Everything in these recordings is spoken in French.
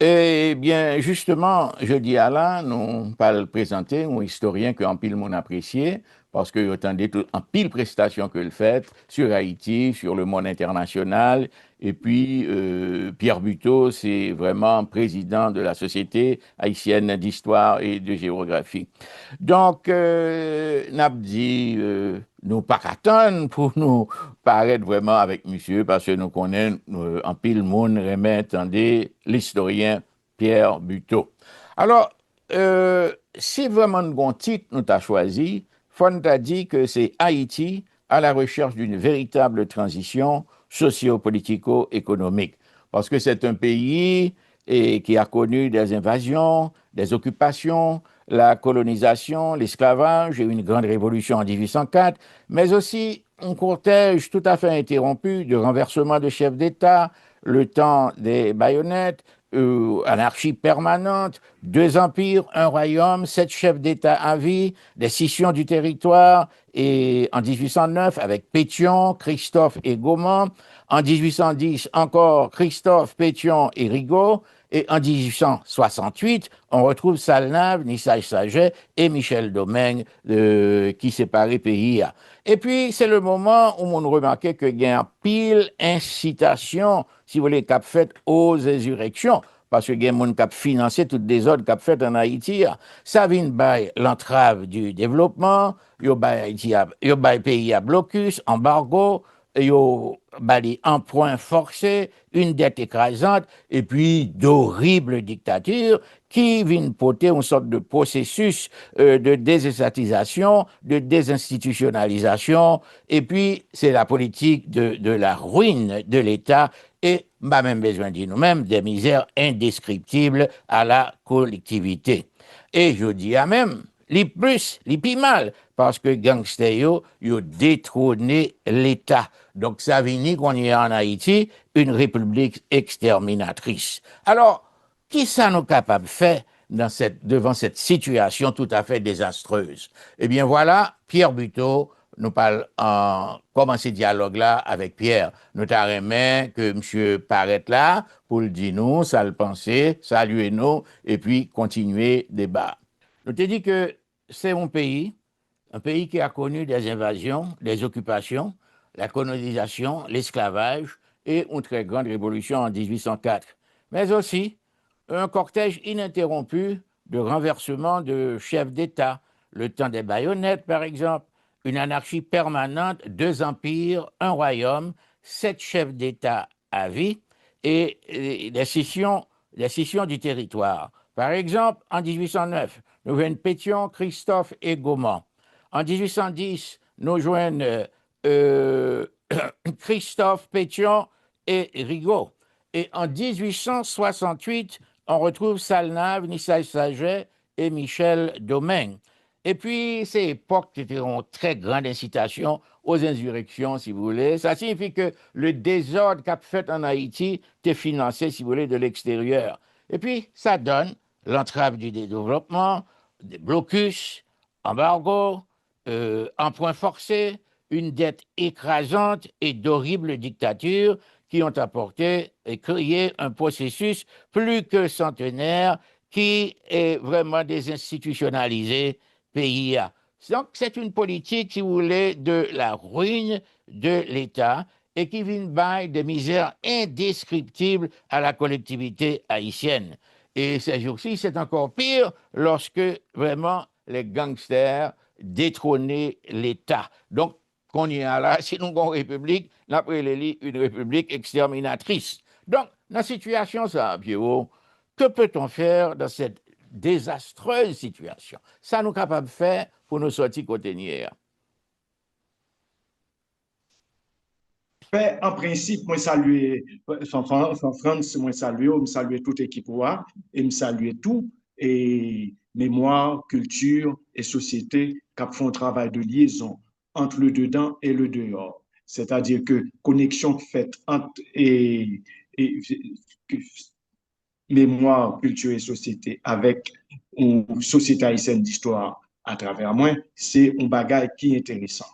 Eh bien, justement, je dis à là, nous pas le présenter, un historien que en pile mon apprécié, parce que attendez tout, en pile prestation que le fait sur Haïti, sur le monde international, et puis Pierre Buteau, c'est vraiment président de la Société haïtienne d'histoire et de géographie. Donc, n'a dit, nous pas qu'attendre pour nous paraître vraiment avec monsieur, parce que nous connaissons en pile monde remet, attendez, l'historien Pierre Buteau. Alors, si vraiment un bon titre nous t'a choisi, Fon t'a dit que c'est Haïti à la recherche d'une véritable transition socio-politico-économique. Parce que c'est un pays qui a connu des invasions, des occupations, la colonisation, l'esclavage et une grande révolution en 1804, mais aussi un cortège tout à fait interrompu de renversement de chefs d'État, le temps des baïonnettes, anarchie permanente, deux empires, un royaume, sept chefs d'État à vie, des scissions du territoire, et en 1809 avec Pétion, Christophe et Gaumont, en 1810 encore Christophe, Pétion et Rigaud, et en 1868, on retrouve Salnave, Nissage Saget et Michel Domingue qui séparait pays. Et puis, c'est le moment où on remarquait que il y a pile incitation, si vous voulez, cap fait aux insurrections. Parce que il y a des gens qui financé toutes les autres qui fait en Haïti. Ça vient by l'entrave du développement, yo bay pays à blocus, embargo, yo bali emprunt forcé, une dette écrasante, et puis d'horribles dictatures qui viennent porter une sorte de processus de désétatisation, de désinstitutionnalisation, et puis c'est la politique de la ruine de l'État et, pas même besoin de dire nous-mêmes, des misères indescriptibles à la collectivité. Et je dis à même, les plus, les plus mal, parce que gangsters, yo détrôné l'État. Donc, ça vient qu'on y a en Haïti une république exterminatrice. Alors, qui ça nous capable de faire devant cette situation tout à fait désastreuse? Eh bien, voilà, Pierre Buteau nous parle en commencer dialogue là avec Pierre. Nous t'arrêtons que monsieur paraît là pour le dire nous, ça le penser, saluer nous et puis continuer débat. Nous te dit que c'est un pays qui a connu des invasions, des occupations, la colonisation, l'esclavage et une très grande révolution en 1804, mais aussi un cortège ininterrompu de renversements de chefs d'État, le temps des baïonnettes par exemple, une anarchie permanente, deux empires, un royaume, sept chefs d'État à vie et des scissions du territoire. Par exemple, en 1809, nous joignent Pétion, Christophe et Gaumont. En 1810, nous joignent euh, Christophe, Pétion et Rigaud. Et en 1868, on retrouve Salnave, Nissay Saget et Michel Domingue. Et puis, ces époques étaient une très grande incitation aux insurrections, si vous voulez. Ça signifie que le désordre qu'a fait en Haïti était financé, si vous voulez, de l'extérieur. Et puis, ça donne l'entrave du développement, des blocus, embargo, emprunt forcé, une dette écrasante et d'horribles dictatures qui ont apporté et créé un processus plus que centenaire qui est vraiment désinstitutionnalisé pays. Donc, c'est une politique, si vous voulez, de la ruine de l'État et qui vient bail de misères indescriptibles à la collectivité haïtienne. Et ces jours-ci, c'est encore pire lorsque vraiment les gangsters détrônaient l'État. Donc, qu'on y a là, si nous avons une république, après les une république exterminatrice. Donc, dans la situation, ça, Pierrot, que peut-on faire dans cette désastreuse situation? Ça, nous capables de faire pour nous sortir côté hier. Ben, en principe, moi saluer France, moi saluer toute équipe et me saluer tout et mémoire, culture et société qui font un travail de liaison entre le dedans et le dehors. C'est-à-dire que connexion faite entre et mémoire, culture et société avec une société haïtienne d'histoire à travers moi, c'est un bagage qui est intéressant.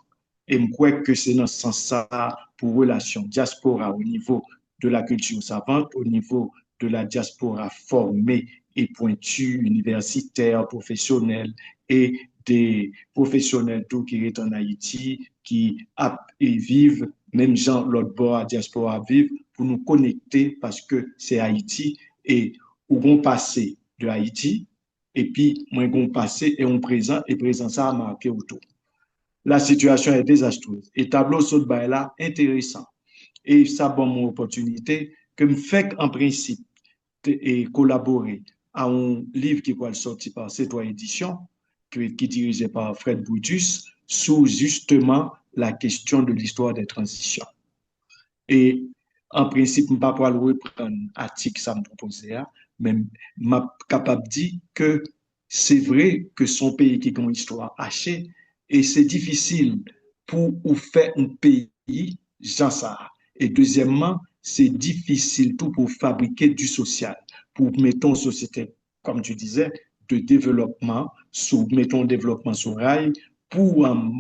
Et je crois que c'est dans ce sens-là pour relation diaspora au niveau de la culture savante, au niveau de la diaspora formée et pointue, universitaires, professionnels et des professionnels tout qui est en Haïti, qui et vivent, même gens l'autre bord à diaspora vivent, pour nous connecter parce que c'est Haïti et où on passé de Haïti, et puis moi on passé et on présent, et présent ça a marqué autour. La situation est désastreuse. Et tableau saut de là intéressant. Et ça bon mon opportunité que me fait en principe et collaborer à un livre qui va sortir par C3 Éditions, qui est dirigé par Fred Brutus, sur justement la question de l'histoire des transitions. Et en principe, je ne vais pas reprendre l'article que ça me proposait, mais je suis capable de dire que c'est vrai que son pays qui a une histoire hachée, et c'est difficile pour faire un pays, genre ça. Et deuxièmement, c'est difficile tout pour fabriquer du social, pour mettre une société, comme tu disais, de développement, mettons développement sur rail, pour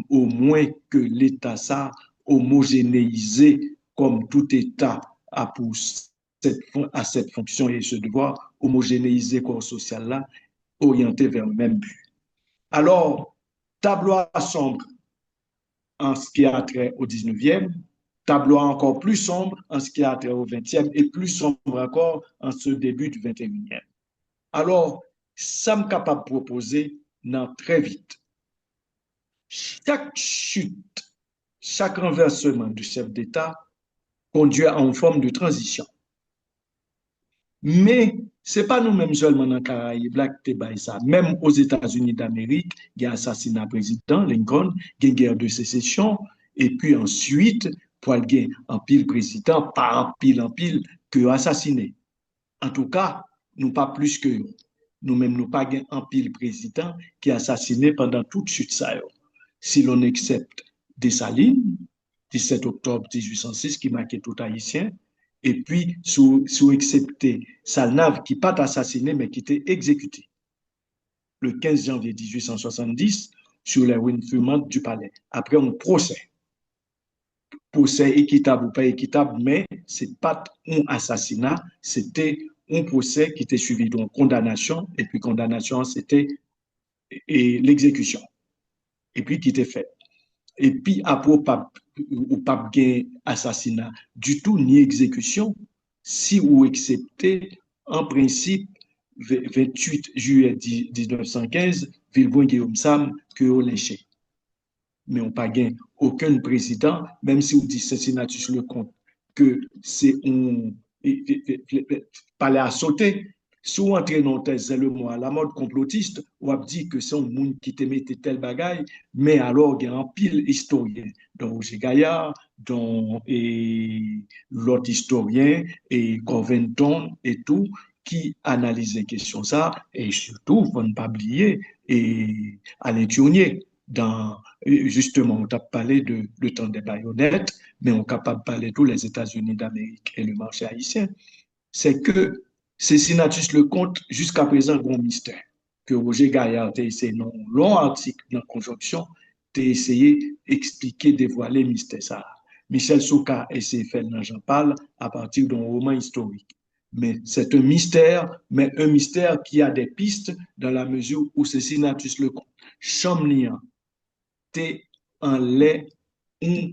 au moins que l'État ça homogénéisé comme tout État a pour cette fonction et ce devoir homogénéiser le corps social là, orienté vers le même but. Alors, tableau sombre en ce qui a trait au 19e, tableau encore plus sombre en ce qui a trait au 20e et plus sombre encore en ce début du 21e. Alors, ça me capable de proposer non, très vite. Chaque chute, chaque renversement du chef d'État conduit à une forme de transition. Mais ce n'est pas nous-mêmes seulement dans les Caraïbes qui avons ça. Même aux États-Unis d'Amérique, il y a assassinat président Lincoln, il y a guerre de sécession, et puis ensuite, pour il y a un pile président, pas en pile, que assassiné. En tout cas, nous pas plus que nous-mêmes, nous pas un pile président qui est assassiné pendant toute chute ça. Si l'on accepte Dessalines, 17 octobre 1806, qui marquait tout haïtien, et puis sous excepté Salnave, qui pas assassiné, mais qui était exécuté le 15 janvier 1870 sur les ruines fumantes du palais, après un procès. Procès équitable ou pas équitable, mais ce n'est pas un assassinat, c'était un procès qui était suivi d'une condamnation, et puis condamnation, c'était l'exécution, et puis qui était fait. Et puis, après, ou pas assassinat du tout, ni exécution, si vous acceptez, en principe, 28 juillet 1915, Villebon Guillaume Sam, que vous lynché. Mais on pas gain aucun président, même si vous dites Cincinnatus le compte, que c'est un palais à sauter. Si vous entrez dans le mot à la mode complotiste, on a dit que c'est un monde qui te mette tel bagaille, mais alors il y a un pile historien, dont Roger Gaillard, dont l'autre historien, et Corventon et tout, qui analysent les questions ça, et surtout, il ne faut pas oublier, et Alain Tournier, dans, justement, on a parlé de le temps des baïonnettes, mais on est capable de parler de tous les États-Unis d'Amérique et le marché haïtien. C'est que Cincinnatus le compte jusqu'à présent un mystère. Que Roger Gaillard a essayé dans un long article dans Conjonction, a essayé d'expliquer, dévoiler le mystère ça. Michel Souka a essayé de faire dans Jean Paul à partir d'un roman historique. Mais c'est un mystère, mais un mystère qui a des pistes dans la mesure où Cincinnatus le compte. Chamlian, t'es en lait un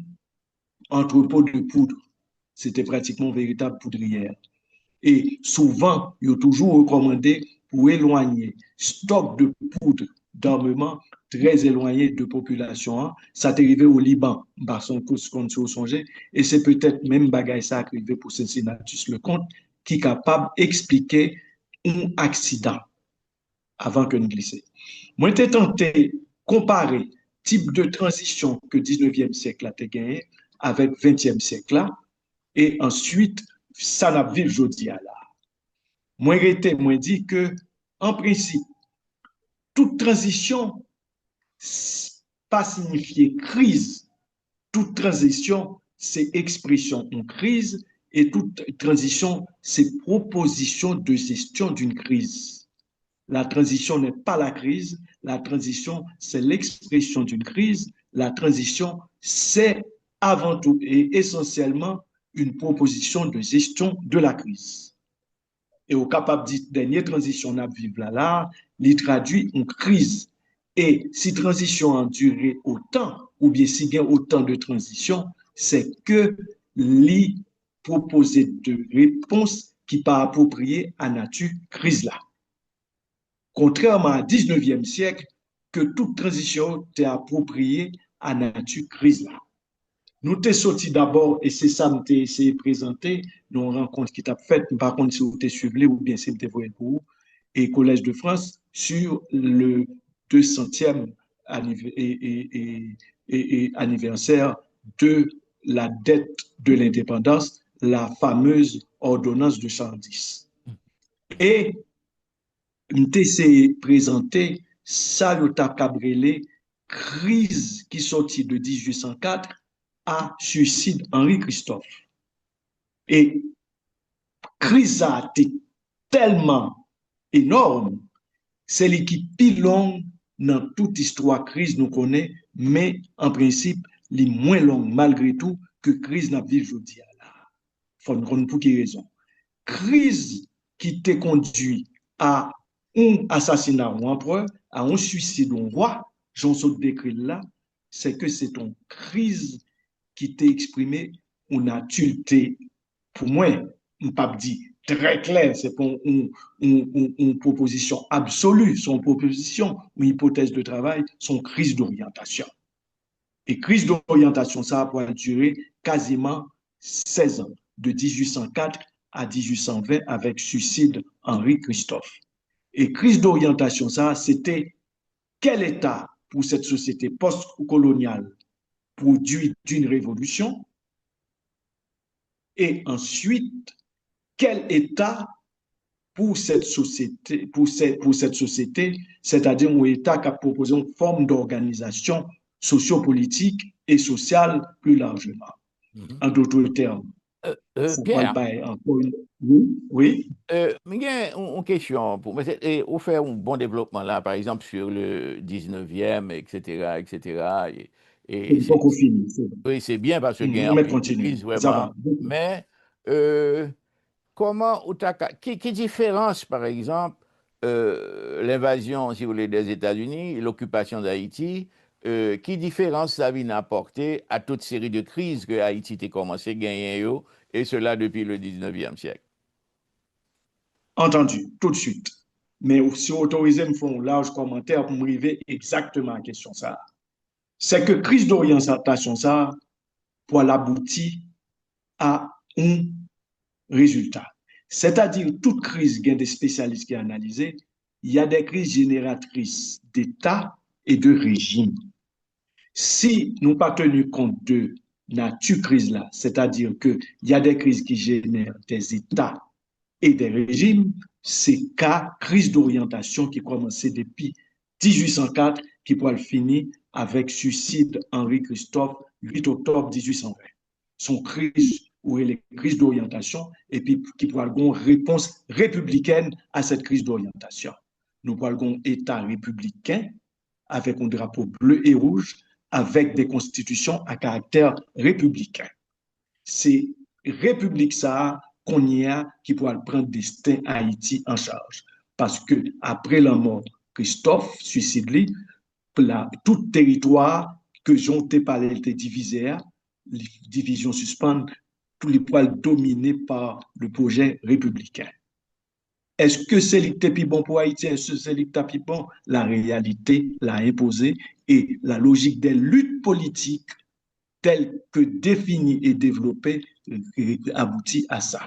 entrepôt de poudre. C'était pratiquement une véritable poudrière. Et souvent, il y a toujours recommandé pour éloigner stock de poudre d'armement très éloigné de population. Ça est arrivé au Liban, par son coup, et c'est peut-être même bagaille ça arrivé pour Cincinnatus le Comte, qui est capable d'expliquer un accident avant que nous glissions. Moi, j'ai tenté de comparer type de transition que le 19e siècle a gagné avec le 20e siècle là, et ensuite, ça n'a pas vu aujourd'hui là. Moi, j'ai dit que, en principe, toute transition, pas signifier crise. Toute transition, c'est expression en crise, et toute transition, c'est proposition de gestion d'une crise. La transition n'est pas la crise, la transition, c'est l'expression d'une crise, la transition, c'est avant tout et essentiellement une proposition de gestion de la crise. et au capable de dernière transition à vivre là, il traduit une crise. Et si transition a duré autant, ou bien si il y a autant de transition, c'est que les proposer de réponses qui pas appropriées à nature crise là. Contrairement au 19e siècle, que toute transition est appropriée à nature crise là. Nous t'es sorti d'abord, et c'est ça que essayé de présenter, nous rencontre qui t'a fait, par contre, si vous t'es suivi ou bien si vous t'es pour vous, et Collège de France, sur le 200e anniversaire de la dette de l'indépendance, la fameuse ordonnance de 110. Et nous t'essayé de présenter ça, le cabrelé, crise qui sortit de 1804 à suicide Henri Christophe. Et crise a été tellement énorme, c'est l'équipe plus longue dans toute histoire crise nous connaît, mais en principe, les moins longues malgré tout que crise n'a vu aujourd'hui. Faut nous connaître pour quelle raison. Crise qui t'a conduit à un assassinat ou empereur, à un suicide d'un roi, j'en saute décrit là, c'est que c'est une crise qui t'a exprimé une adulte, pour moi, on pas dit très clair, c'est pas une proposition absolue, son proposition, une hypothèse de travail, son crise d'orientation. Et crise d'orientation, ça a pu durer quasiment 16 ans, de 1804 à 1820, avec suicide Henri Christophe. Et crise d'orientation, ça, c'était quel État pour cette société post-coloniale produit d'une révolution, et ensuite, quel État pour cette société, c'est-à-dire un État qui a proposé une forme d'organisation sociopolitique et sociale plus largement. En d'autres termes, ça parle Pierre, pas encore une... Oui, oui. il y a une question pour moi. Vous faites un bon développement là, par exemple, sur le 19e, etc., etc. Et Il faut qu'on finisse. oui, c'est bien parce qu'il y a On un met peu de continuer. crise, Ça vraiment. va. Mais comment, qui différence, par exemple, l'invasion, si vous voulez, des États-Unis, l'occupation d'Haïti, qui différence ça vient apporter à toute série de crises que Haïti a commencé à gagner, et cela depuis le 19e siècle? Entendu, tout de suite. Mais si vous autorisez, me font un large commentaire pour me arriver exactement à la question ça. C'est que crise d'orientation ça, pour l'aboutir à un résultat. C'est-à-dire, toute crise, il y a des spécialistes qui ont analysé, il y a des crises génératrices d'État et de régime. Si nous pas tenu compte de nature crise là, c'est-à-dire qu'il y a des crises qui génèrent des États et des régimes, c'est cas crise d'orientation qui commençait depuis 1804, qui pourrait finir avec suicide Henri Christophe 8 octobre 1820. Son crise ou les crises d'orientation et puis qui pourrait avoir une réponse républicaine à cette crise d'orientation. Nous pourrons avoir un État républicain avec un drapeau bleu et rouge, avec des constitutions à caractère républicain. C'est République ça qu'on y a qui pourra prendre destin Haïti en charge. Parce que après la mort, Christophe suicide lui, tout territoire que j'ontais par était divisé, les divisions suspendent, tous les poils dominés par le projet républicain. Est-ce que c'est le bon pour Haïti? Est-ce que c'est le bon? La réalité l'a imposé et la logique des luttes politiques telles que définies et développées aboutit à ça.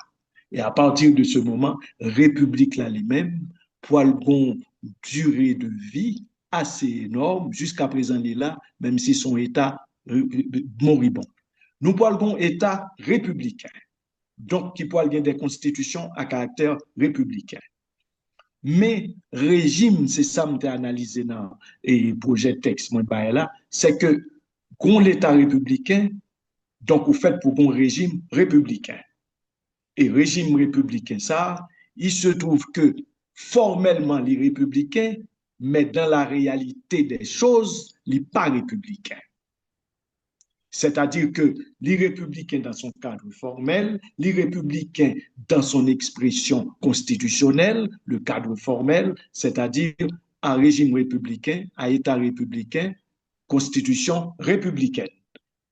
Et à partir de ce moment, République là lui-même, pour une durée de vie assez énorme, jusqu'à présent il est là, même si son État moribond. Nous parlons d'un État républicain, donc qui peut avoir des constitutions à caractère républicain. Mais régime, c'est ça que j'ai analysé dans le projet de texte, c'est que qu'on l'État républicain, donc vous faites pour un régime républicain. Et régime républicain, ça, il se trouve que formellement les républicains, mais dans la réalité des choses, les pas républicains. C'est-à-dire que les républicains dans son cadre formel, les républicains dans son expression constitutionnelle, le cadre formel, c'est-à-dire un régime républicain, un État républicain, constitution républicaine.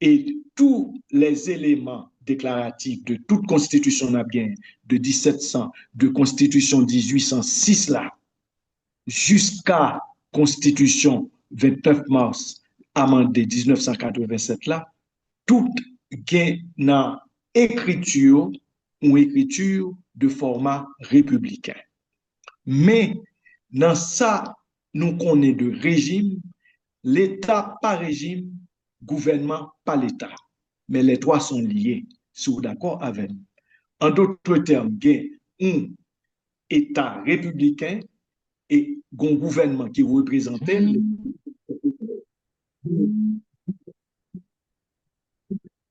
Et tous les éléments déclaratifs de toute constitution nabienne de 1700, de constitution 1806 là, jusqu'à constitution 29 mars amendée 1987 là, tout gain dans écriture ou écriture de format républicain. Mais dans ça, nous connaissons de régime, l'État par régime, gouvernement par l'État. Mais les trois sont liés, si vous êtes d'accord avec nous. En d'autres termes, il y a un État républicain et un gouvernement qui représente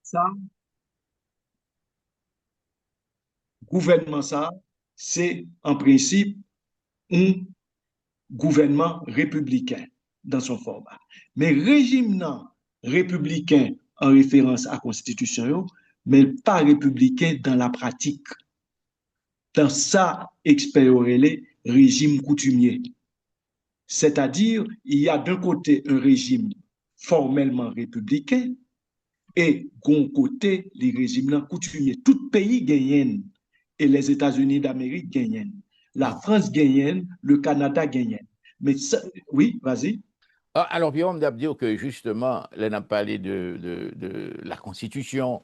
ça. Gouvernement, ça, c'est en principe un gouvernement républicain dans son format. Mais régime non républicain en référence à la Constitution, mais pas républicain dans la pratique. Dans ça, expert régime coutumier. C'est-à-dire, il y a d'un côté un régime formellement républicain et d'un côté, les régimes coutumiers. Tout pays gagnent et les États-Unis d'Amérique gagnent. La France gagnent, le Canada gagnent. Mais ça, oui, vas-y. Alors, puis on me dire que justement, là, on a parlé de la Constitution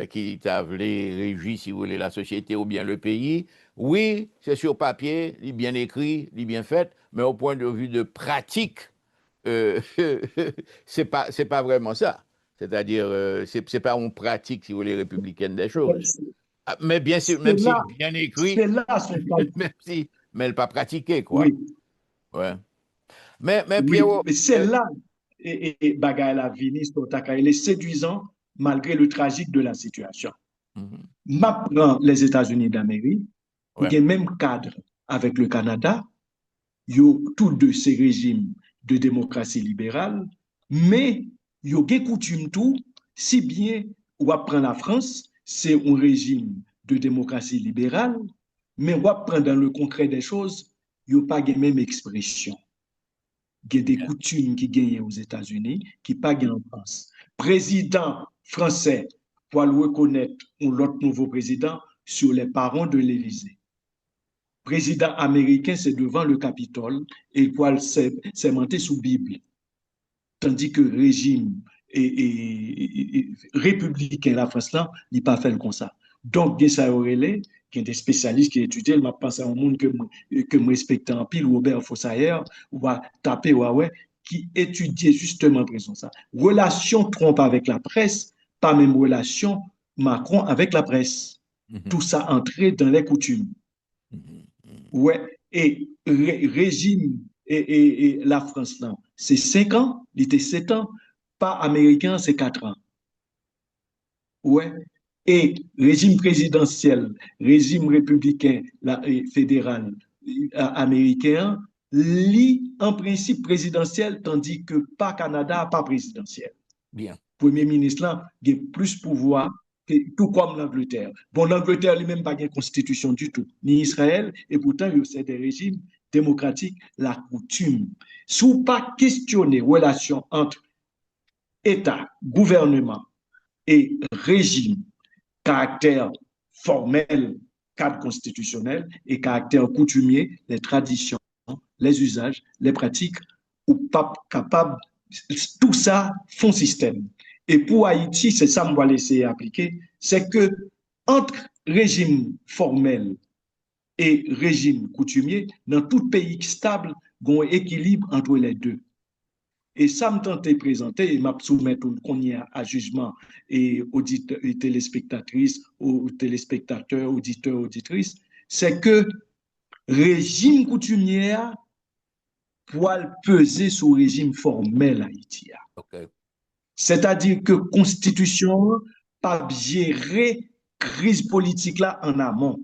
qui t'avait régi, si vous voulez, la société ou bien le pays. Oui, c'est sur papier, il est bien écrit, il est bien fait, mais au point de vue de pratique, euh, c'est pas vraiment ça. C'est-à-dire, c'est pas une pratique, si vous voulez, républicaine des choses. Ah, mais bien sûr, même si bien écrit, C'est là son même si, mais elle pas pratiqué, quoi. Oui. Ouais. Mais Oui, Pierrot, mais c'est là, et Bagay la Vini, il est séduisant malgré le tragique de la situation. mhm, M'apprend les États-Unis d'Amérique, il ouais, y a même cadre avec le Canada, il y a tous deux ces régimes de démocratie libérale, mais il y a des coutumes tout, si bien on apprend la France, c'est un régime de démocratie libérale, mais on apprend dans le concret des choses, il n'y a pas la même expression. Il y a des bien, coutumes qui gagnent aux États-Unis, qui ne pas en France. Président français, pour le reconnaître, ou l'autre nouveau président, sur les parents de l'Élysée. Président américain, c'est devant le Capitole et pour c'est monté sous Bible. Tandis que le régime républicain, la France, là, il n'est pas fait comme ça. Donc, il y a des spécialistes qui étudient, je pense à un monde que je respecte en pile, Robert Fossayer, ou va taper Huawei, qui étudie justement ça. Relation Trump avec la presse, pas même relation Macron avec la presse. mhm, Tout ça entré dans les coutumes. mhm, mhm. Ouais, et régime et la France, là, c'est 5 ans, il était 7 ans, pas américain, c'est 4 ans. Ouais. Et régime présidentiel, régime républicain fédéral américain, lit en principe présidentiel, tandis que pas Canada, pas présidentiel. Bien. Premier ministre là, il a plus pouvoir, tout comme l'Angleterre. Bon, l'Angleterre lui-même pas de constitution du tout, ni Israël, et pourtant, c'est des régimes démocratiques, la coutume. Si vous pas questionner relation entre État, gouvernement et régime, caractère formel, cadre constitutionnel et caractère coutumier, les traditions, les usages, les pratiques, ou pas capable, tout ça font système. Et pour Haïti, c'est ça que je vais laisser appliquer, c'est que entre régime formel et régime coutumier, dans tout pays stable, il y a un équilibre entre les deux. Et ça me tentait présenter et m'a soumettre qu'on y a à jugement et auditeurs et téléspectatrices, aux téléspectateurs, auditeurs, auditrices, c'est que régime coutumier pour peser sur le régime formel haïtien. OK. C'est-à-dire que constitution pas gérer crise politique là en amont.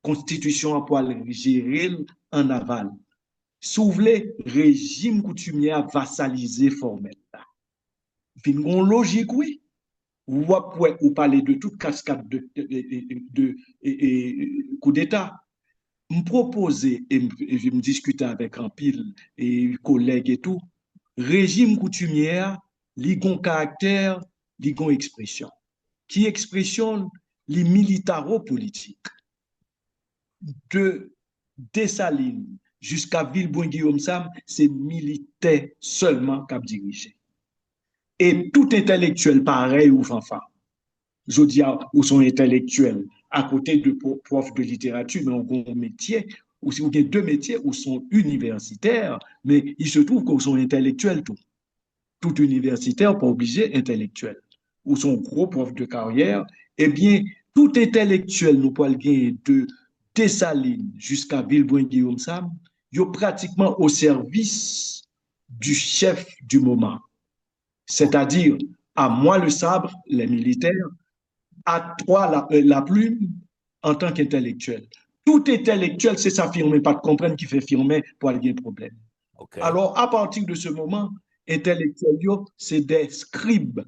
Constitution pour gérer en aval. Si vous voulez, régime coutumier vassalisé formel. Fin gon logique, oui. Ou parler de toute cascade de coup d'État. Me proposer et je me discuter avec un pile et collègues et tout, régime coutumière, ligon caractère, ligon expression. Qui expression les militaro-politiques de Dessalines jusqu'à Villeboin-Guillaume-Sam, c'est militaire seulement qui a dirigé. Et tout intellectuel pareil ou fanfan. Je dis ou sont intellectuels à côté de profs de littérature, mais on a un métier, ou si vous avez deux métiers où sont universitaires, mais il se trouve qu'ils sont intellectuels tout. Tout universitaire, pas obligé intellectuel. Ou sont gros profs de carrière, eh bien, tout intellectuel, nous pouvons gagner de Dessalines jusqu'à Villeboin-Guillaume-Sam, ils sont pratiquement au service du chef du moment. C'est-à-dire, à moi le sabre, les militaires, à toi la plume en tant qu'intellectuel. Tout intellectuel, c'est s'affirmer, pas de comprendre qui fait firmer pour aller un problème. OK. Alors, à partir de ce moment, intellectuel, c'est des scribes.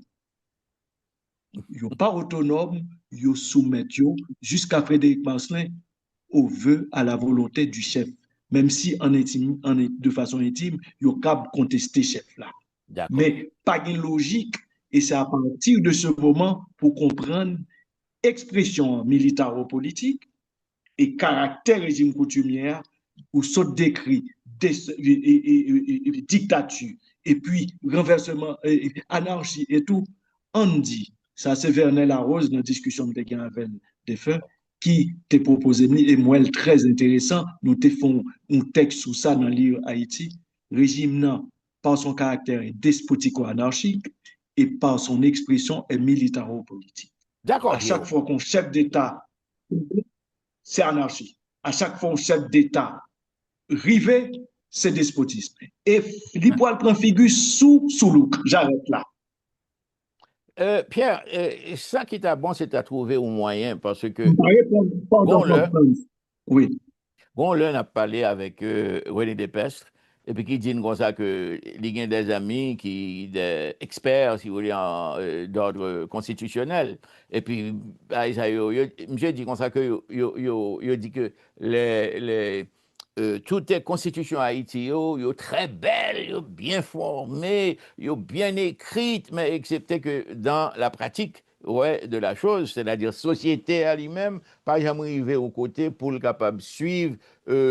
Ils sont pas autonomes, ils soumettent jusqu'à Frédéric Marcelin au vœu, à la volonté du chef. Même si de façon intime, ils ont qu'à contester chef là. D'accord. Mais pas de logique. Et c'est à partir de ce moment pour comprendre expression militaro-politique et caractère régime coutumière où saute décrit dictature et puis renversement, anarchie et tout, on dit, ça c'est Vernet Larose dans la discussion de avec des fins, qui t'a proposé, et moi, très intéressant, nous te font un texte sur ça dans le livre Haïti, régime non, par son caractère despotico-anarchique et par son expression est militaro-politique. D'accord, À chaque Guillaume. fois qu'on chef d'État, c'est anarchie. À chaque fois qu'on chef d'État rivé, c'est despotisme. Et l'Ipoil prend figure sous look. J'arrête là. Pierre, ça qui t'a bon, c'est à trouver au moyen parce que, Pardon, bon, là, oui. bon, là, on a parlé avec René Despestre, et puis qui dit comme ça que il y a des amis qui, des experts, si vous voulez, d'ordre constitutionnel. Et puis, bah, monsieur dit comme ça que, il dit que toutes les constitutions Haïti, sont très belles, sont bien formées, sont bien écrites, mais excepté que dans la pratique, ouais, de la chose, c'est-à-dire société à lui-même, pas jamais arrivé au côté pour le capable de suivre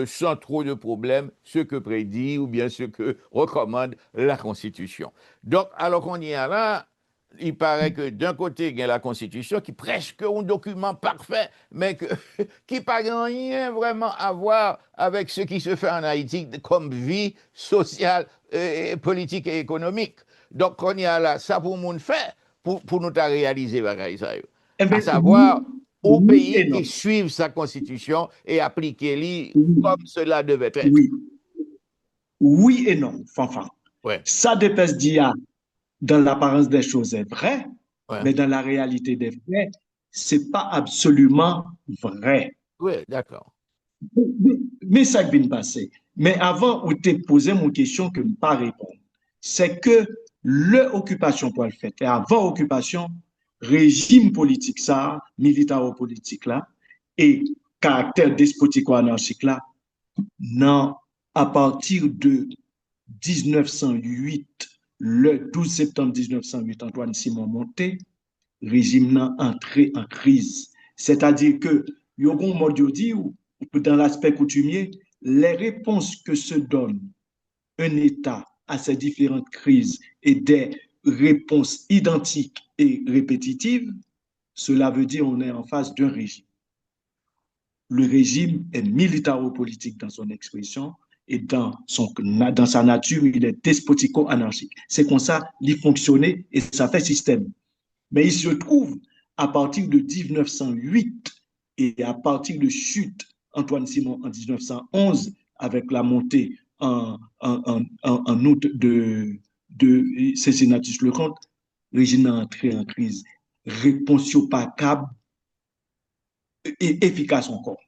sans trop de problèmes ce que prédit ou bien ce que recommande la Constitution. Donc, alors qu'on y est là, il paraît que d'un côté, il y a la Constitution qui est presque un document parfait, mais qui n'a rien vraiment à voir avec ce qui se fait en Haïti comme vie sociale, politique et économique. Donc, on y a là, ça pour nous faire, pour nous réaliser, Eh à bien, savoir, oui, au oui et pays non. qui suivent sa constitution et appliquer-les Oui, comme cela devait être. oui, oui et non, fanfan. Ouais, Ça dépêche d'IA dans l'apparence des choses est vrai, ouais, mais dans la réalité des faits, c'est pas absolument vrai. ouais, d'accord. Mais ça vient de passer. Mais avant, où tu posé mon question que je ne pas répondre, c'est que l'occupation pour le fait, et avant occupation, régime politique ça, militaro-politique là, et caractère despotico-anarchique là, non, à partir de 1908, le 12 septembre 1908, Antoine Simon monté, régime n'a entré en crise. C'est-à-dire que, Yogon Modio dit, dans l'aspect coutumier, les réponses que se donne un État à ces différentes crises et des réponses identiques et répétitives, cela veut dire qu'on est en face d'un régime. Le régime est militaro-politique dans son expression et dans sa nature, il est despotico-anarchique. C'est comme ça qu'il fonctionnait et ça fait système. Mais il se trouve, à partir de 1908 et à partir de chute Antoine Simon en 1911, avec la montée en août de Cincinnatus Lecomte, le régime a entré en crise. Réponse pas câble et efficace encore.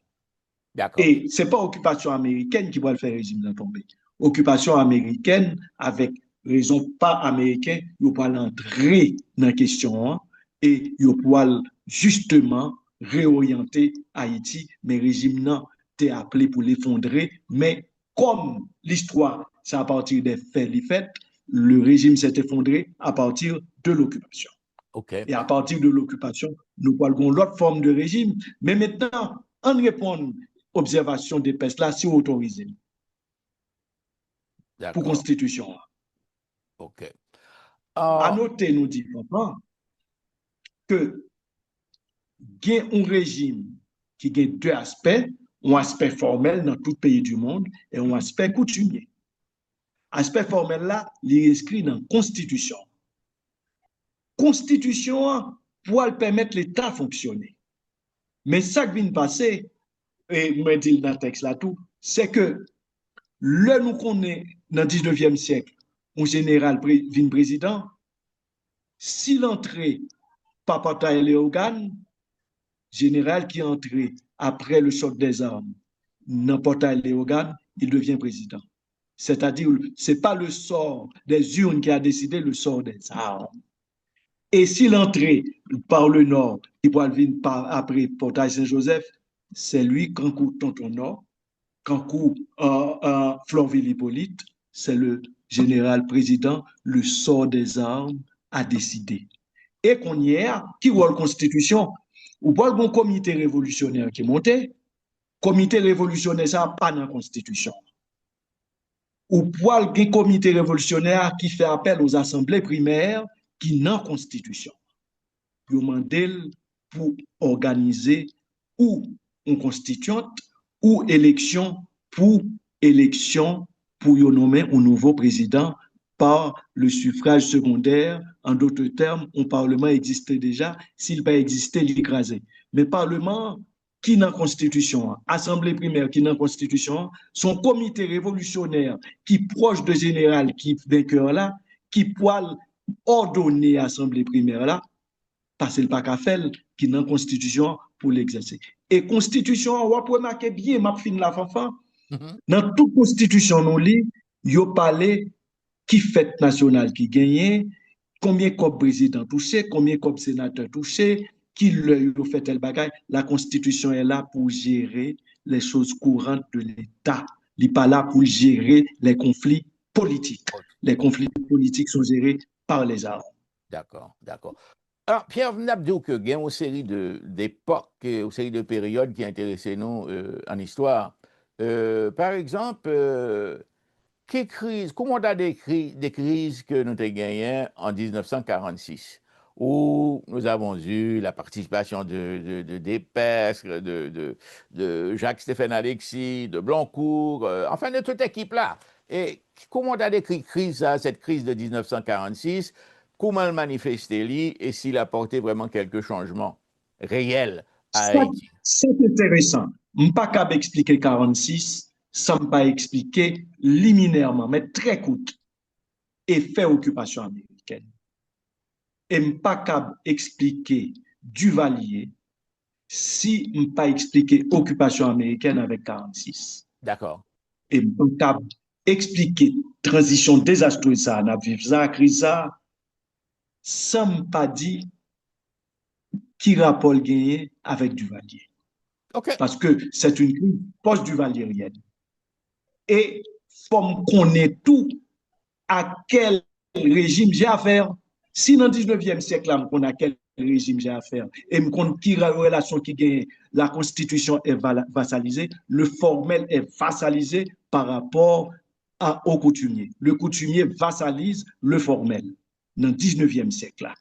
D'accord. Et ce n'est pas l'occupation américaine qui va le faire régime de tomber. Occupation américaine avec raison pas américain, ils pas entrer dans la question hein, et ils pourront justement réorienter Haïti, mais le régime n'a été appelé pour l'effondrer, mais comme l'histoire, c'est à partir des faits, les faits, le régime s'est effondré à partir de l'occupation. OK. Et à partir de l'occupation, nous parlons l'autre forme de régime. Mais maintenant, en répondant aux observations des pestes là, c'est autorisé pour D'accord. constitution. OK. À Ah, noter, nous dit papa, que il y a un régime qui a deux aspects, un aspect formel dans tout pays du monde et un aspect coutumier. Aspect formel là, il est inscrit dans la Constitution. Constitution pour permettre l'État de fonctionner. Mais ça qui vient de passer, et moi dit dans le texte là tout, c'est que le nous connaît dans le 19e siècle, un général vient président, si l'entrée par bataille Léogane, général qui est entré après le choc des armes, n'importe Léogane, il devient président. C'est-à-dire, ce n'est pas le sort des urnes qui a décidé le sort des armes. Et si l'entrée par le nord, qui pourra venir après Portail Saint-Joseph, c'est lui, Cancou Tonton Nord, Cancou Florville Hippolyte, c'est le général président, le sort des armes a décidé. Et qu'on y est, qui voit la Constitution, ou pas le bon comité révolutionnaire qui est monté, comité révolutionnaire, ça pas dans la Constitution. Ou pas le comité révolutionnaire qui fait appel aux assemblées primaires qui n'ont Constitution. Ils demandent pour organiser ou une constituante ou élection pour nommer un nouveau président par le suffrage secondaire. En d'autres termes, un parlement existait déjà. S'il pas existé, il écrasé. Mais parlement qui n'a constitution, assemblée primaire qui n'a constitution, son comité révolutionnaire qui proche de général qui vainqueur là, qui pourra ordonner assemblée primaire là, parce que le pas qu'à faire qui n'a constitution pour l'exercer. Et constitution, on peut marquer bien, ma fin la fanfan, dans toute constitution, nous lit, il parlé qui fête nationale qui gagne, combien de président touché, combien de sénateur touché, qui le fait tel bagaille. La constitution est là pour gérer les choses courantes de l'État. Il n'est pas là pour gérer les conflits politiques. Les conflits politiques sont gérés par les armes. d'accord, d'accord. Alors, Pierre, vous avez dit qu'il y a une série d'époques, une série de périodes qui intéressent nous en histoire. Par exemple, comment on a décrit des crises que nous avons gagnées en 1946, où nous avons eu la participation de Despestre, de Jacques-Stéphane Alexis, de Blancourt, enfin de toute équipe-là. Et comment on a décrit cette crise de 1946, comment elle manifestait et s'il apportait vraiment quelques changements réels à Haïti? C'est intéressant. Je ne peux pas capable expliquer 46 sans pas expliquer liminairement, mais très court, effet occupation américaine. Et je ne peux pas capable expliquer Duvalier si je ne peux pas expliquer occupation américaine avec 46. D'accord. Et je ne peux pas expliquer transition désastreuse, ça, on a vécu ça, crise ça, sans ne pas dire qui rapport gagné avec Duvalier. OK. Parce que c'est une crise post-duvalérienne. Et faut connaître tout à quel régime j'ai affaire. Si dans le 19e siècle, on a quel régime j'ai affaire, et me compte qui relation qui gagne, la constitution est vassalisée, le formel est vassalisé par rapport au coutumier. Le coutumier vassalise le formel dans le 19e siècle. Là.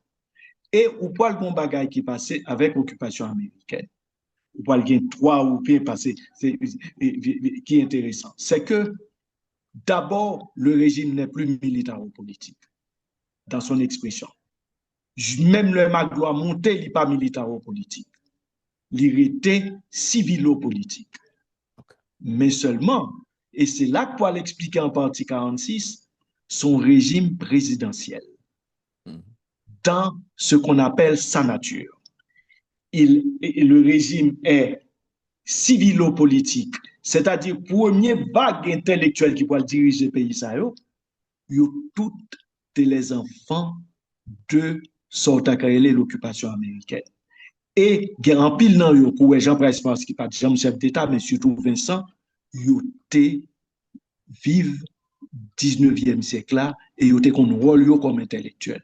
Et ou pas le bon bagage qui passait avec l'occupation américaine. Ou pas le trois ou bien passé, qui est intéressant. C'est que d'abord, le régime n'est plus militaro-politique dans son expression. Même le Magloire monté, il n'est pas militaro-politique. Il était civilo-politique. Mais seulement, et c'est là que pour l'expliquer en partie 46, son régime présidentiel, dans ce qu'on appelle sa nature. Le régime est civilo-politique, c'est-à-dire premier vague intellectuel qui va diriger le pays, yo toutes les enfants de sortakarele l'occupation américaine. Et en pile nan yo, pour Jean-Price qui pas Jean chef d'État, mais surtout Vincent, yo te vive 19e siècle là, et yo te kon rôle yo comme intellectuel.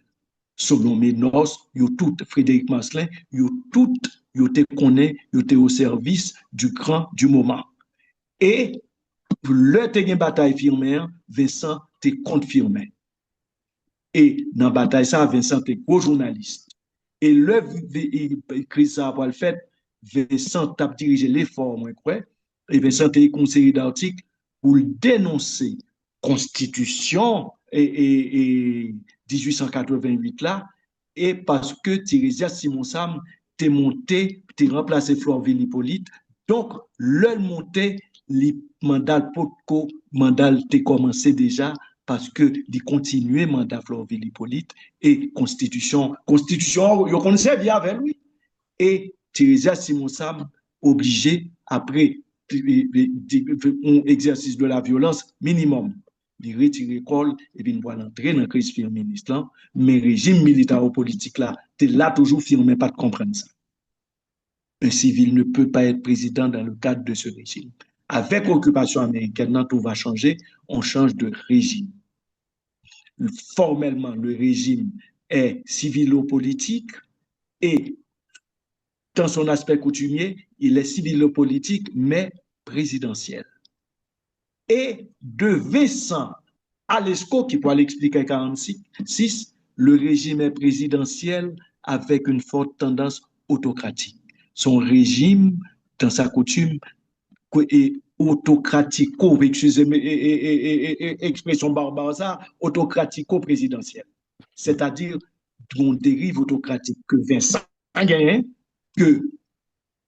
Selon Ménos, yo tout, Frédéric Marcelin, yo tout, yo te connaît, yo te au service du grand du moment. Et le te gen bataille firmée, Vincent te confirmé. Et dans la bataille, ça, Vincent était gros journaliste. Et le écrit ça pour le fait, Vincent a dirigé l'effort, moi, quoi. Et Vincent a une série d'articles pour dénoncer Constitution et 1888 là, et parce que Thérésia Simon Sam t'es monté, t'es remplacé Florville Hippolyte. Donc, le monté, le mandat Potko, mandat t'es commencé déjà parce que il continuait mandat Florville Hippolyte et constitution, yo connaissait bien avec lui. Et Thérésia Simon Sam obligé après un exercice de la violence minimum il retire l'école et puis il va entrer dans la crise féministe là, mais le régime militaro-politique là, t'es là toujours firmé pas de comprendre ça. Un civil ne peut pas être président dans le cadre de ce régime. Avec l'occupation américaine, tout va changer, on change de régime. Formellement, le régime est civilo-politique et dans son aspect coutumier, il est civilo-politique mais présidentiel. Et de Vincent à Lescaut, qui pourra l'expliquer en 1946, le régime est présidentiel avec une forte tendance autocratique. Son régime, dans sa coutume, est autocratico, excusez-moi, expression barbare ça, autocratico-présidentiel. C'est-à-dire qu'on dérive autocratique que Vincent gagne, que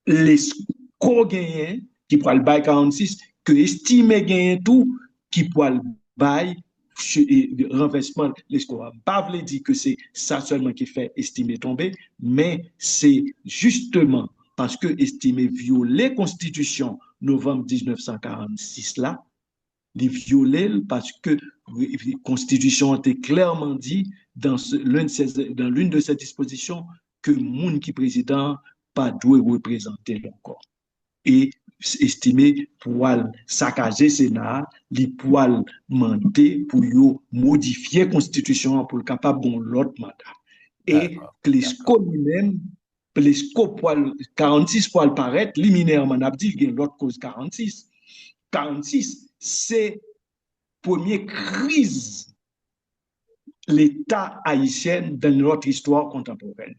Lescaut gagne, qui pourra le bail 46, que estimé gagne tout, qui pourra le bail renversement Lescaut. Pas veut dire que c'est ça seulement qui fait estimer tomber, mais c'est justement parce que estimer violer la Constitution novembre 1946 là, les violer parce que la Constitution a été clairement dit dans l'une de ces dispositions que le monde qui est président pas doit représenter encore. Et estimé pour saccager le Sénat, les poils monter pour modifier la Constitution pour le capable de l'autre mandat. Et Clesco lui-même, Clesco 46 poils paraître, liminairement, on a dit qu'il y a l'autre cause 46. 46, c'est première crise l'État haïtien dans notre histoire contemporaine.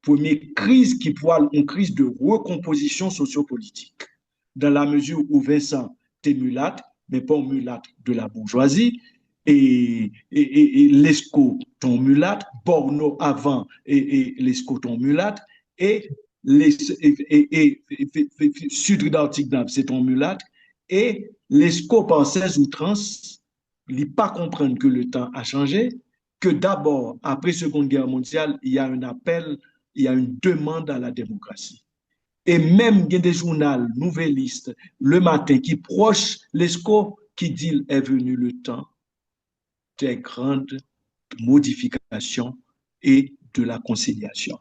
Première crise qui pourrait une crise de recomposition sociopolitique. Dans la mesure où Vincent était mulâtre, mais pas mulâtre de la bourgeoisie, et Lescaut ton mulâtre, Borno avant et Lescaut ton mulâtre, et Sud d'Arctique c'est ton mulâtre, et Lescaut par ses outrances, il ne pas comprendre que le temps a changé, que d'abord, après la Seconde Guerre mondiale, il y a un appel, il y a une demande à la démocratie. Et même il y a des journaux nouvellistes le matin qui proche Lescaut qui dit est venu le temps des grandes modifications et de la conciliation.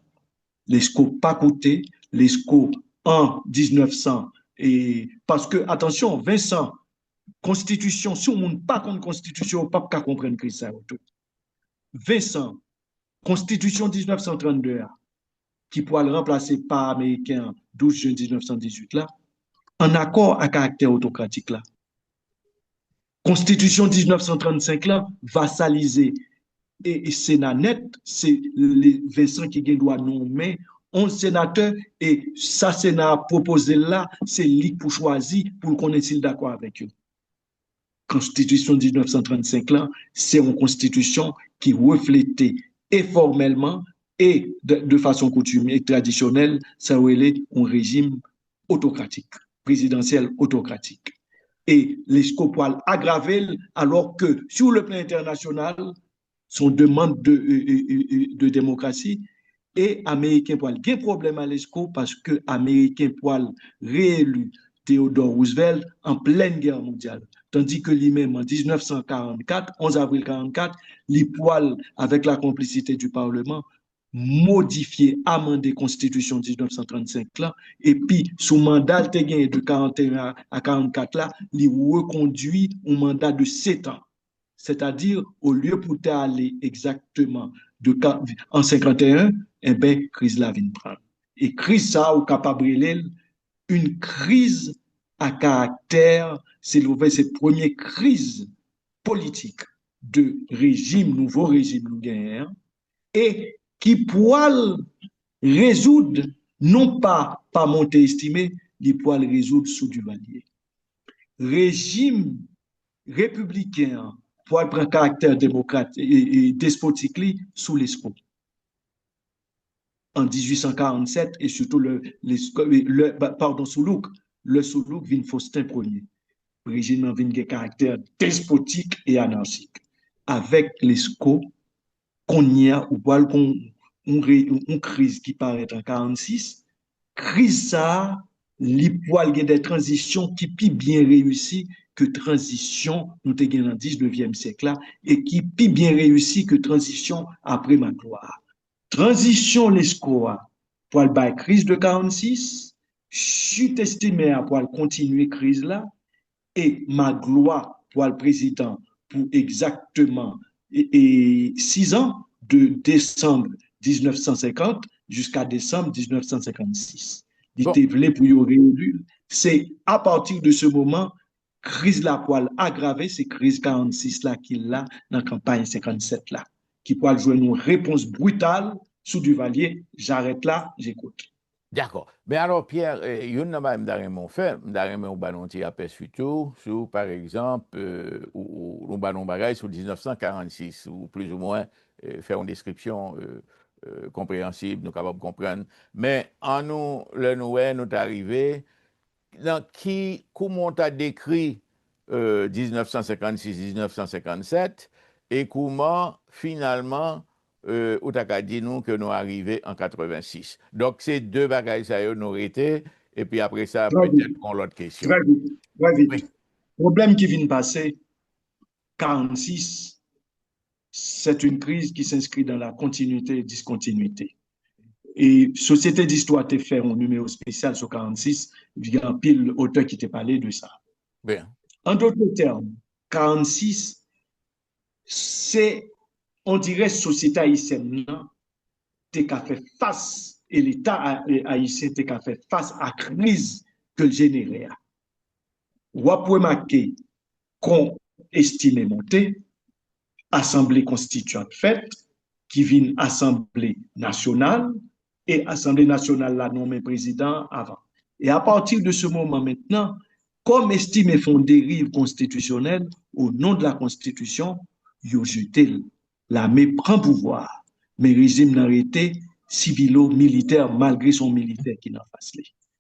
Lescaut pas coûté, Lescaut en 1900 et parce que attention Vincent constitution si on ne pas contre constitution pas qu'à comprendre que ça Vincent constitution 1932 qui pourra le remplacer par américain 12 juin 1918 là, en accord à caractère autocratique là. Constitution 1935 là, vassalisée et Sénat net, c'est Vincent qui doit nommer 11 sénateurs et ça Sénat proposé là, c'est lui pour choisir pour qu'on est d'accord avec eux. Constitution 1935 là, c'est une constitution qui reflétait et formellement et de façon coutumière et traditionnelle, ça relève un régime autocratique, présidentiel autocratique. Et les scopoils aggravés alors que sur le plan international, son demande de démocratie et Américain poil a un problème à l'ESCO parce que Américain poil réélu Theodore Roosevelt en pleine guerre mondiale. tandis que lui-même, en 1944, 11 avril 44, les poils, avec la complicité du Parlement, modifier, amender la Constitution 1935 là, et puis sous mandat de 41 à 44 là, il reconduit un mandat de 7 ans. C'est-à-dire, au lieu pour aller exactement en 51, eh bien, crise la vient prendre. Et crise ça, ou capable une crise à caractère, c'est cette première crise politique de régime, nouveau régime nous et qui pourra résoudre, non pas par monter estimé, il pourra résoudre sous du valier. Régime républicain pour prendre caractère démocrate et despotique sous l'ESCO en 1847 et surtout sous Luc, le sous Luc vient Faustin Ier. Le régime vient de caractère despotique et anarchique. Avec l'ESCO, qu'on y a ou une crise qui paraît en 46, crise ça, les poils des transitions qui pi bien réussi que transition nous te dans le 19e siècle là et qui pi bien réussi que transition après Magloire. Transition l'escoa pour la crise de 46, chute estimée pour continuer crise là et Magloire pour le président pour exactement 6 ans de décembre 1950 jusqu'à décembre 1956. Il Bon, était venu pour y réélu. C'est à partir de ce moment, crise la poêle aggravée, c'est crise 46 là qu'il a dans la campagne 57 là, qui pourra jouer une réponse brutale sous Duvalier. J'arrête là, j'écoute. d'accord. Mais alors, Pierre, il y a une ballon fait, un ballon qui a surtout, sur, par exemple, ou un ballon bagaille sur 1946, ou plus ou moins faire une description compréhensible, nous capables de comprendre. Mais en nous, le Noël nous est arrivé, dans comment on a décrit 1956-1957 et comment finalement ou t'as dit nous que nous arrivons en 86. Donc c'est deux bagages ça nous été et puis après ça Très peut-être vite, qu'on l'autre question. très vite, très Oui. vite. Problème qui vient de passer, 46, c'est une crise qui s'inscrit dans la continuité et discontinuité. Et Société d'Histoire t'a fait un numéro spécial sur 46, il y a un pile auteur qui t'a parlé de ça. Bien. En d'autres termes, 46, c'est, on dirait, société haïtienne t'a fait face, et l'État haïtien t'a fait face à la crise que le générait. Ou après marquer qu'on estime monter, Assemblée constituante faite, qui vient Assemblée nationale, et Assemblée nationale l'a nommé président avant. Et à partir de ce moment maintenant, comme estime font dérive constitutionnelle, au nom de la Constitution, ils jeté l'armée prend pouvoir, mais le régime n'a été civilo-militaire malgré son militaire qui n'a pas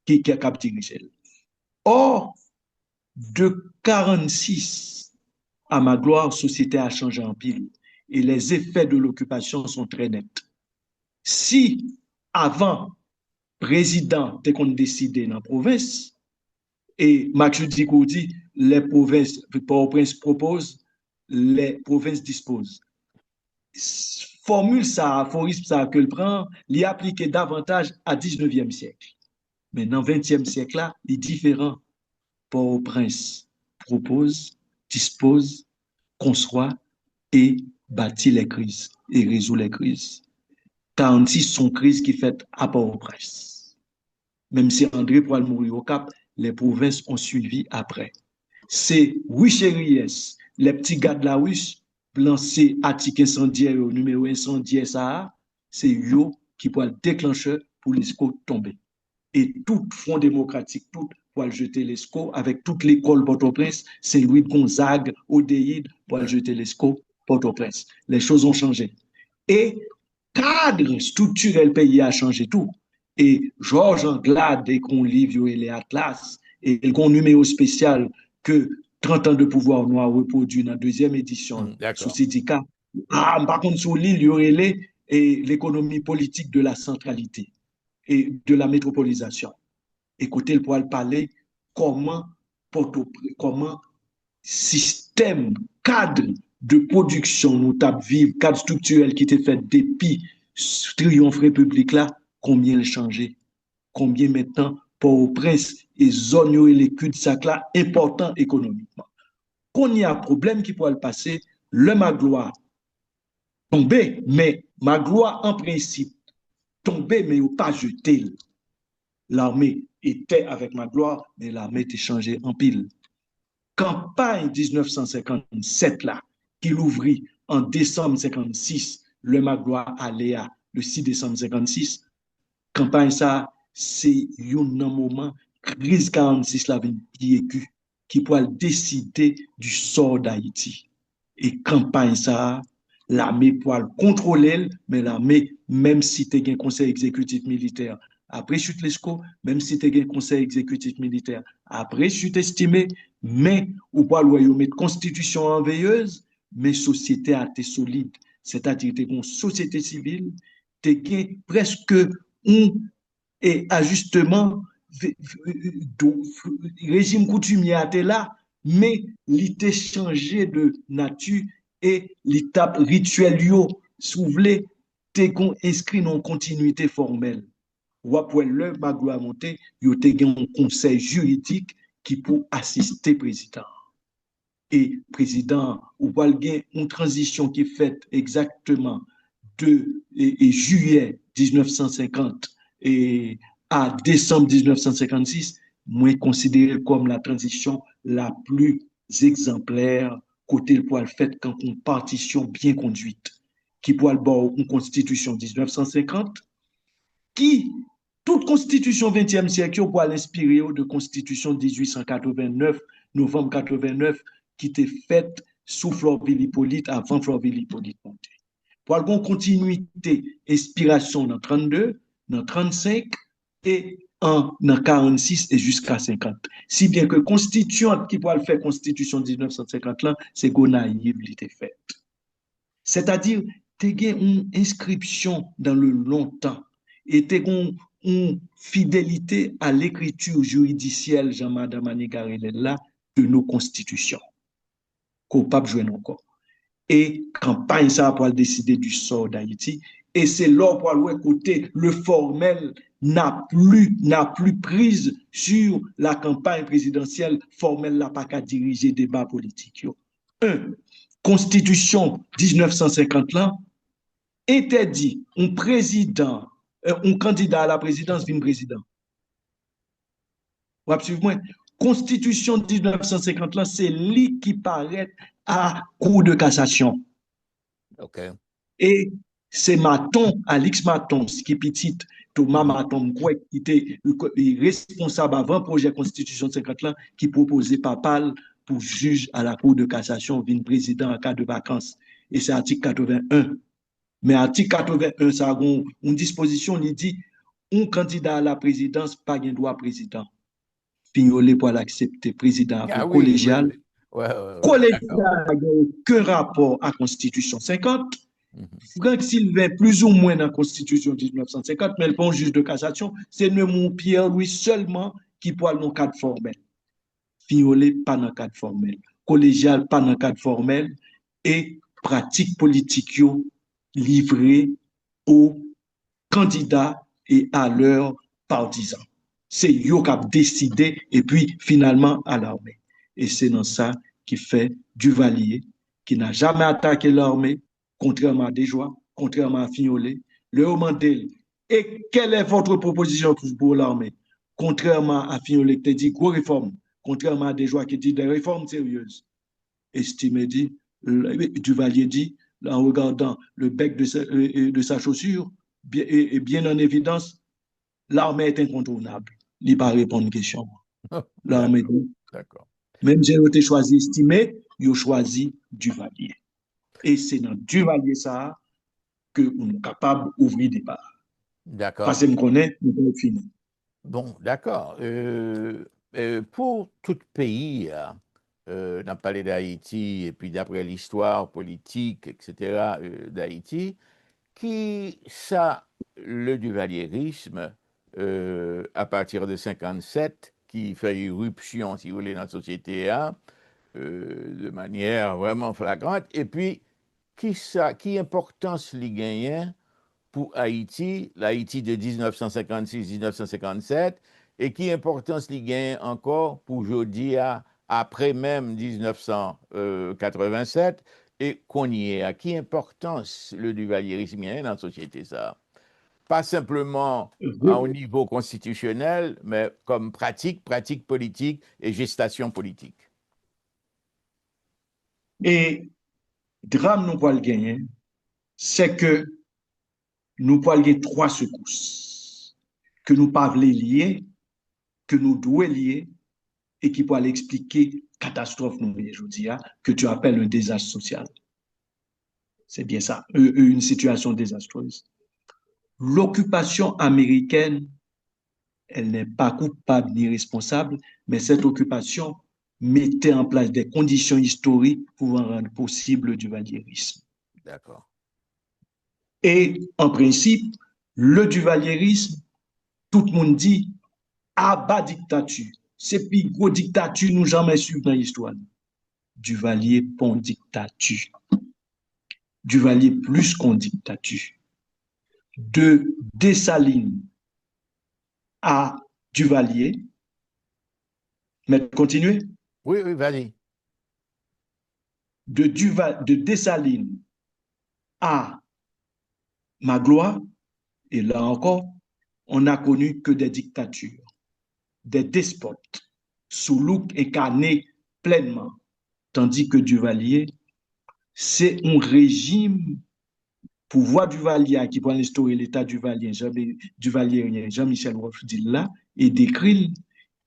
qui a dirigé. Or, de 46 à ma gloire, société a changé en pile et les effets de l'occupation sont très nets. Si avant, président était qu'on décidait dans la province, et Max Dicou dit, les provinces, Port-au-Prince propose, les provinces disposent. Formule ça, aphorisme ça que le prend, l'y appliquer davantage à 19e siècle. Mais dans le 20e siècle là, il est différent. Port-au-Prince propose, dispose, conçoit et bâtit les crises et résout les crises. 46 sont crises qui fait à Port-au-Prince. Même si André Poil mourir au Cap, les provinces ont suivi après. C'est Wichériès, les petits gars de la Wish, lancé article incendiaire au numéro incendiaire ça, c'est eux qui pourraient le déclencher pour les scores tomber. Et tout front démocratique, tout pour le jeter les scores, avec toute l'école Port-au-Prince, Saint-Louis de Gonzague, Odéide, pour le jeter les scores Port-au-Prince. Les choses ont changé. Et cadre structurel pays a changé tout. Et Georges Anglade, et qu'on livre et les Atlas, et qu'on numéro spécial que 30 ans de pouvoir noir reproduit dans la deuxième édition sous D'accord. syndicat. Ah, par contre, sur l'île, il y aurait l'économie politique de la centralité et de la métropolisation. Écoutez, le poil parler comment, comment système, cadre de production nous tape vivre, cadre structurel qui était fait depuis triomphe république là, combien il a changé, combien maintenant Port-au-Prince et zone et les cul-de-sac là, important économiquement. Qu'on y a un problème qui pourrait le passer, le Magloire tombé, mais Magloire en principe tombé, mais pas jeté. L'armée était avec Magloire, mais l'armée était changée en pile. Campagne 1957 là, qui l'ouvrit en décembre 56, le Magloire Aléa, le 6 décembre 56, campagne ça, c'est un moment, crise 46 la qui pourrait décider du sort d'Haïti. Et campagne ça, l'armée pourrait contrôler, mais l'armée, même si tu as un conseil exécutif militaire, après chute l'ESCO, même si tu as un conseil exécutif militaire, après chute estimé, mais ou pas le mettre constitution en veilleuse, mais société a été solide. C'est-à-dire que une société civile, tu as presque un et ajustement régime coutumier était là, mais l'était changé de nature et l'étape rituelle, si vous voulez, t'es inscrit dans continuité formelle. Ou après le magou a monté, il y a un conseil juridique qui peut assister le président. Et président, ou va une transition qui est faite exactement de juillet 1950 et à décembre 1956, moi considéré comme la transition la plus exemplaire côté le poil fait quand une partition bien conduite qui poil bord une constitution 1950 qui toute constitution 20e siècle pour l'inspirer de constitution 1889 novembre 89 qui était faite sous Florville Hippolyte avant Florville Hippolyte monté. Pour avoir continuité, inspiration dans 32, dans 35 et en dans 46 et jusqu'à 50. Si bien que constituante qui pourrait faire constitution 1950 là, c'est Gonaïve qui était faite. C'est-à-dire, tu as une inscription dans le longtemps et tu as une fidélité à l'écriture juridicielle, Jean-Madame Anigarella, de nos constitutions, qu'on ne peut pas jouer encore. Et campagne ça pour décider du sort d'Haïti. Et c'est là pour écouter le formel n'a plus prise sur la campagne présidentielle formelle n'a pas qu'à diriger débat politique. Un, Constitution 1950 là interdit un président, un candidat à la présidence vin président. Vous Constitution 1950 là, c'est lui qui paraît à cour de cassation. Okay. Et c'est Maton, Alix Maton, qui est petit, Thomas Maton, qui était responsable avant le projet Constitution 50 là, qui proposait Papal pour juge à la Cour de cassation, vin président en cas de vacances. Et c'est article 81. Mais article 81, ça a une disposition qui dit un candidat à la présidence, pas un droit président. Pignolé pour l'accepter, président Ah oui, collégial. oui. Ouais, Collégial n'a aucun rapport à la Constitution 50. Franck Sylvain, plus ou moins dans la Constitution 1950, mais le bon juge de cassation, c'est Neumont Pierre-Louis seulement qui peut aller dans le cadre formel. Pignolé, pas dans le cadre formel. Collégial, pas dans le cadre formel. Et pratique politique livrée aux candidats et à leurs partisans. C'est eux qui ont décidé et puis finalement à l'armée. Et c'est dans ça qui fait Duvalier, qui n'a jamais attaqué l'armée, contrairement à Desjoie, contrairement à Fignolet, le demandé et quelle est votre proposition pour l'armée? Contrairement à Fignolet qui dit gros réforme, contrairement à Desjoie qui dit des réformes sérieuses. Estimé dit, Duvalier dit, en regardant le bec de sa chaussure, et bien en évidence, l'armée est incontournable. Il n'y a pas répondre à une question. L'armée dit, même si j'ai choisi estimé, il a choisi Duvalier. Et c'est dans Duvalier ça que on est capable d'ouvrir des bars. D'accord. Parce que je connais, on est fini. Bon, d'accord. Pour tout pays, on a parlé d'Haïti, et puis d'après l'histoire politique, etc., d'Haïti, qui ça, le duvalierisme, à partir de 57, qui fait irruption, si vous voulez, dans la société, de manière vraiment flagrante. Et puis, qui importance li gagne pour Haïti, l'Haïti de 1956-1957, et qui importance li gagne encore pour aujourd'hui, après même 1987, et qu'on y est, à qui importance le duvalierisme gagne dans la société ça? Pas simplement au niveau constitutionnel, mais comme pratique politique et gestation politique. Et drame nous pas le gagner, c'est que nous pas gagner trois secousses que nous pas lier, que nous devons lier et qui pourra l'expliquer catastrophe nous aujourd'hui que tu appelles un désastre social. C'est bien ça, une situation désastreuse. L'occupation américaine, elle n'est pas coupable ni responsable, mais cette occupation mettait en place des conditions historiques pouvant rendre possible le duvalierisme. D'accord. Et en principe, le duvalierisme, tout le monde dit, abat dictature. C'est plus gros dictature nous jamais suivre dans l'histoire. Duvalier pon dictature. Duvalier plus qu'on dictature. De Dessalines à Duvalier. Mais continuez. Oui, oui, vas-y. De Dessalines à Magloire, et là encore, on n'a connu que des dictatures, des despotes, sous look incarné pleinement, tandis que Duvalier, c'est un régime, pouvoir Duvalier qui prend l'histoire l'État Duvalier, Jean-Michel Wolf dit là, et décrit,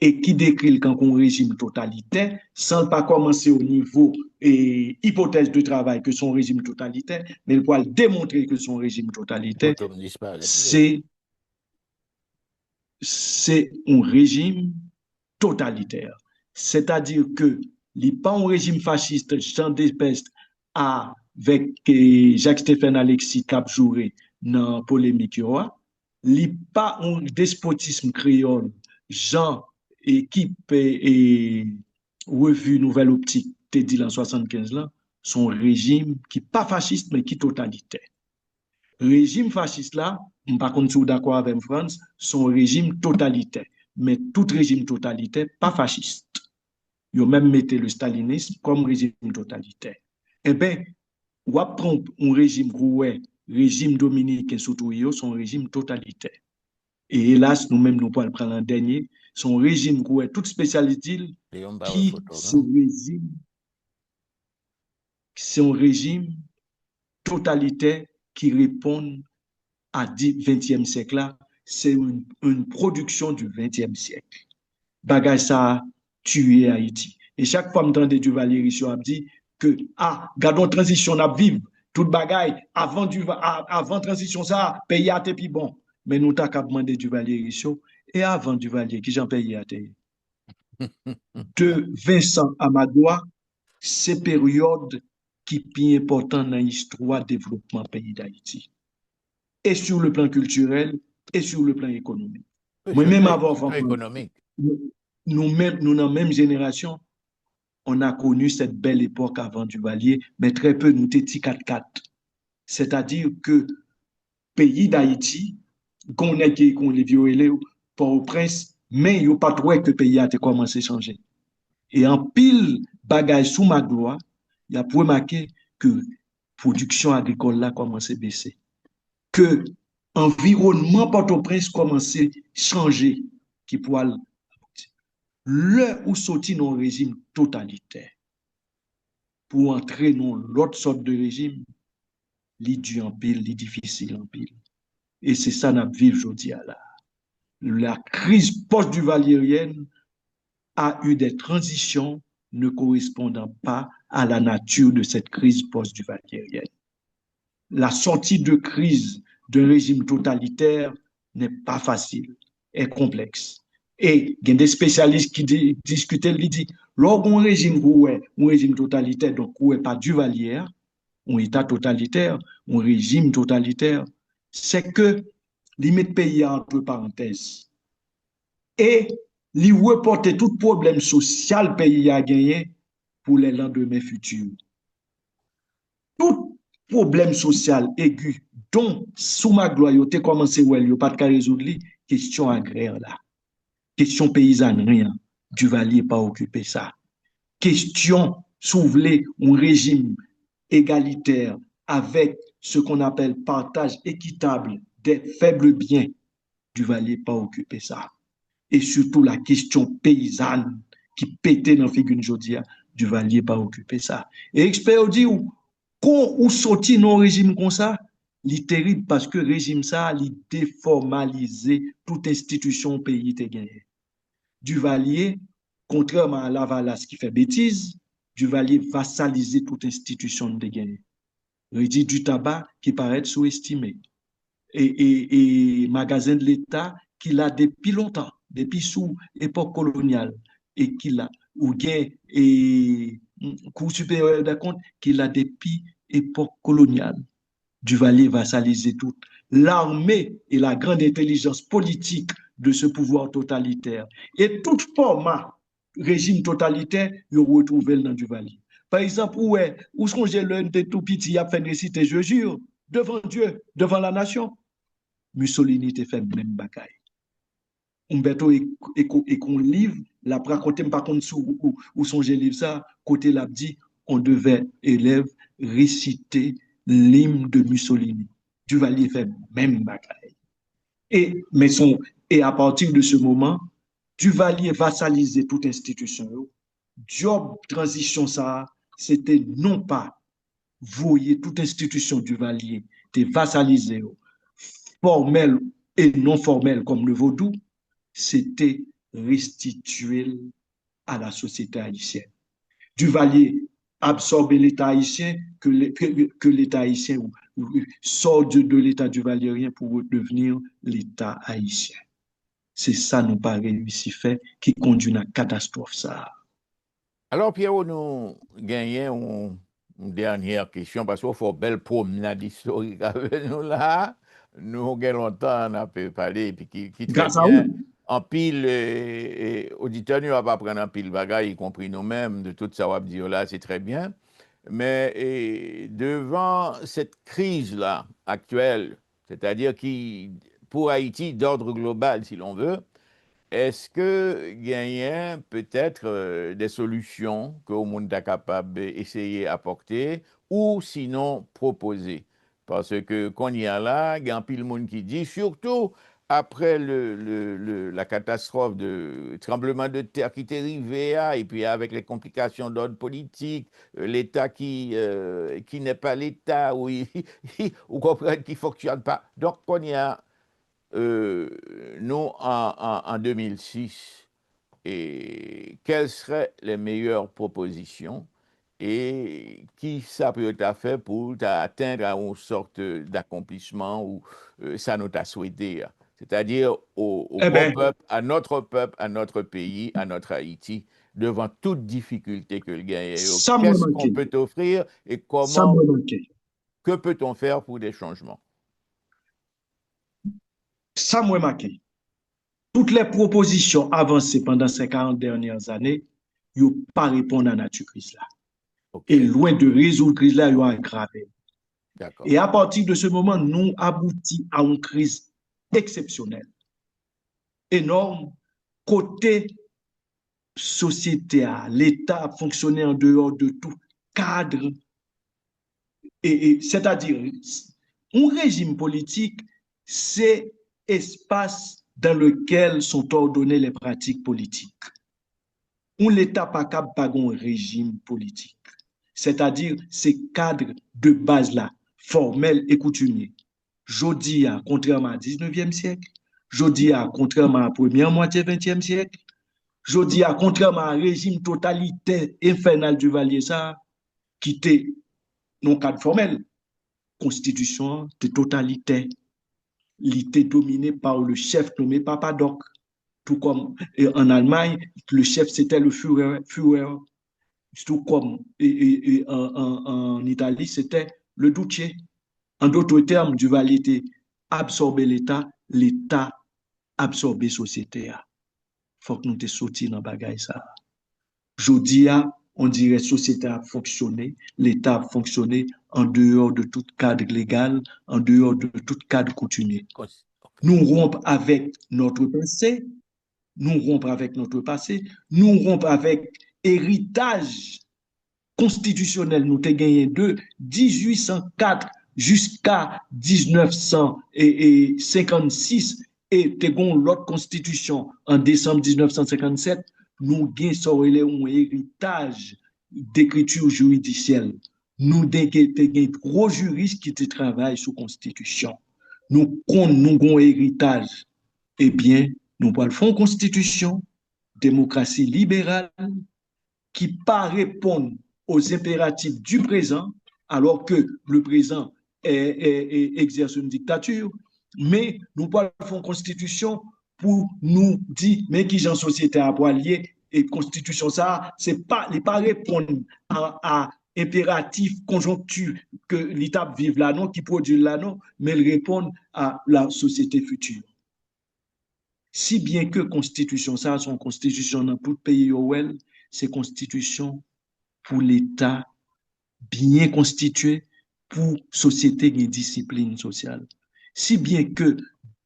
et qui décrit quand un régime totalitaire, sans pas commencer au niveau et hypothèse de travail que son régime totalitaire, mais il pourra démontrer que son régime totalitaire, c'est un régime totalitaire. C'est-à-dire que il n'est pas un régime fasciste, Jean Despeste avec Jacques-Stéphane Alexis Cap-Jouré dans la polémique. Il n'est pas un despotisme créole, Jean équipe et revue Nouvelle Optique, te dit en 75 là, son régime qui n'est pas fasciste mais qui est totalitaire. Régime fasciste là, par contre, si vous êtes d'accord avec France, son régime totalitaire. Mais tout régime totalitaire, pas fasciste. Ils ont même mis le stalinisme comme régime totalitaire. Eh bien, on prend un régime groué, régime dominicain surtout, son régime totalitaire. Et hélas, nous-mêmes, nous pouvons le prendre en dernier, son régime groué, toute spécialité, qui c'est un régime totalitaire qui répond à 20e siècle là, c'est une production du 20e siècle. Bagay ça a tué Haïti. Et chaque fois, m'entendez Duvalier Richard a dit que, gardons transition à vivre, tout bagay, avant transition ça, pays a été plus bon. Mais nous t'avons demandé Duvalier Richard, et avant Duvalier, qui j'en paye à terre. De Vincent Amadoua, c'est période qui est important dans l'histoire du développement pays d'Haïti. Et sur le plan culturel, et sur le plan économique. Moi-même avant, nous-mêmes, nous dans la même génération, on a connu cette belle époque avant Duvalier, mais très peu nous étions 4-4. C'est-à-dire que pays d'Haïti, qu'on les violé Port-au-Prince, mais il n'y a pas trop que le pays a commencé à changer. Et en pile bagage sous ma gloire, il y a pour remarquer que la production agricole là a commencé à baisser. Que l'environnement Port-au-Prince commence à changer, qui pourra le ou sortir dans un régime totalitaire pour entrer dans l'autre sorte de régime, li dur en pile, li difficile en pile. Et c'est ça qu'on vit aujourd'hui là. La crise post-duvalérienne a eu des transitions ne correspondant pas à la nature de cette crise post-duvalérienne. La sortie de crise d'un régime totalitaire n'est pas facile, est complexe. Et il y a des spécialistes qui discutent, ils disent, lorsqu'on régime un régime totalitaire, donc où est pas Duvalier, un État totalitaire, un régime totalitaire, c'est que limite pays entre parenthèses. Et lui reporter tout problème social pays a gagné pour les lendemains futurs. Tout problème social aigu dont sous ma gloyauté commencé ou elle pas de résoudre question agraire là, question paysanne rien, Duvalier pas occupé ça. Question soulever un régime égalitaire avec ce qu'on appelle partage équitable des faibles biens, Duvalier pas occupé ça. Et surtout la question paysanne qui pétait dans la figure aujourd'hui, Duvalier pas occupé ça. Et expert dit quand on sortit dans régime comme ça, c'est terrible parce que le régime ça, il déformalisé toute institution au pays te gagné. Duvalier, contrairement à Lavalas qui fait bêtise, Duvalier vassalisé toute institution de gagné. Rédit du tabac qui paraît sous-estimé. Et magasin de l'État qui l'a depuis longtemps, depuis sous époque coloniale, et qui l'a, ou bien, et Cour supérieure des comptes qui l'a depuis époque coloniale. Duvalier vassaliser tout. L'armée et la grande intelligence politique de ce pouvoir totalitaire. Et tout format régime totalitaire, il retrouve dans Duvalier. Par exemple, où est-ce qu'on j'ai l'un de tout petit a fait réciter, je jure, devant Dieu, devant la nation. Mussolini te fait même bagaille. Umberto et qu'on livre, la raconté par contre où son livre ça, côté l'a dit, on devait élève réciter l'hymne de Mussolini. Duvalier fait même bagaille. Et à partir de ce moment, Duvalier vassalisait toute institution. Job transition ça, c'était non pas voyer toute institution Duvalier, te vassaliser formel et non formel comme le vaudou, c'était restituer à la société haïtienne. Duvalier absorber l'État haïtien, que l'État haïtien sort de l'État duvalierien pour devenir l'État haïtien. C'est ça nous pas réussi faire qui conduit à la catastrophe ça. Alors, Pierrot, nous gagnons une dernière question parce qu'il faut belle promenade historique avec nous là. Nous avons longtemps on a parlé et puis qui très Grâce à bien. vous. En pile, auditeurs, nous va pas prendre en pile bagaille, y compris nous-mêmes, de tout ça, on va dire là, c'est très bien. Mais devant cette crise-là actuelle, c'est-à-dire qui, pour Haïti, d'ordre global, si l'on veut, est-ce que gagnent peut-être des solutions que le monde est capable d'essayer d'apporter ou sinon proposer? Parce que quand il y a là, il y a un pile de monde qui dit, surtout après la catastrophe de tremblement de terre qui est arrivé, et puis avec les complications d'ordre politique, l'État qui n'est pas l'État, ou ou comprendre qui ne fonctionne pas. Donc, quand il y a nous, en 2006, et quelles seraient les meilleures propositions et qui ça peut être fait pour atteindre une sorte d'accomplissement ou ça nous a souhaité, c'est-à-dire au Eh bon bien, peuple, à notre pays, à notre Haïti, devant toute difficulté que le gagne. ça m'a Qu'est-ce qu'on manqué. peut offrir et Ça comment, m'a manqué. que peut-on faire pour des changements? Ça m'a manqué. Toutes les propositions avancées pendant ces 40 dernières années, n'ont pas répondu à notre crise là. Et OK, loin de résoudre la crise là, ils ont aggravé. d'accord. Et à partir de ce moment, nous aboutit à une crise exceptionnelle, énorme, côté société, l'État a fonctionné en dehors de tout cadre, c'est-à-dire, un régime politique, c'est espace dans lequel sont ordonnées les pratiques politiques. Où l'État pas capable pas un régime politique. C'est-à-dire ces cadres de base-là, formels et coutumiers. Jodi, contrairement au 19e siècle, jodi, contrairement à la première moitié 20e siècle, jodi, contrairement à un régime totalitaire infernal du Valier, ça, qui était non cadre formel, constitution de totalitaire, il était dominé par le chef nommé Papadoc. Tout comme en Allemagne, le chef c'était le Führer, tout comme en Italie, c'était le Duce. En d'autres termes, Duvalier était absorbé l'État, l'État absorbé la société. Il faut que nous te sortions dans le bagage ça. Jodia, on dirait que la société a fonctionné, l'État a fonctionné en dehors de tout cadre légal, en dehors de tout cadre coutumier. Nous rompons avec notre passé, nous rompons avec notre passé, nous rompons avec héritage constitutionnel nous avons gagné de 1804 jusqu'à 1956 et nous avons l'autre constitution en décembre 1957, nous avons un héritage d'écriture juridicielle. Nous avons gros juristes qui travaillent sur la constitution. Nous avons un héritage. Eh bien, nous parlons de constitution, démocratie libérale, qui pas répondre aux impératifs du présent, alors que le présent exerce une dictature, mais nous parlons de constitution pour nous dire, mais qui en société à poilier, et constitution ça, c'est pas, il pas répondre à impératif conjoncture que l'État vive là, non, qui produit là, non, mais il répond à la société future. Si bien que constitution ça, son constitution dans tout pays, c'est constitution pour l'État bien constitué, pour société et discipline sociale. Si bien que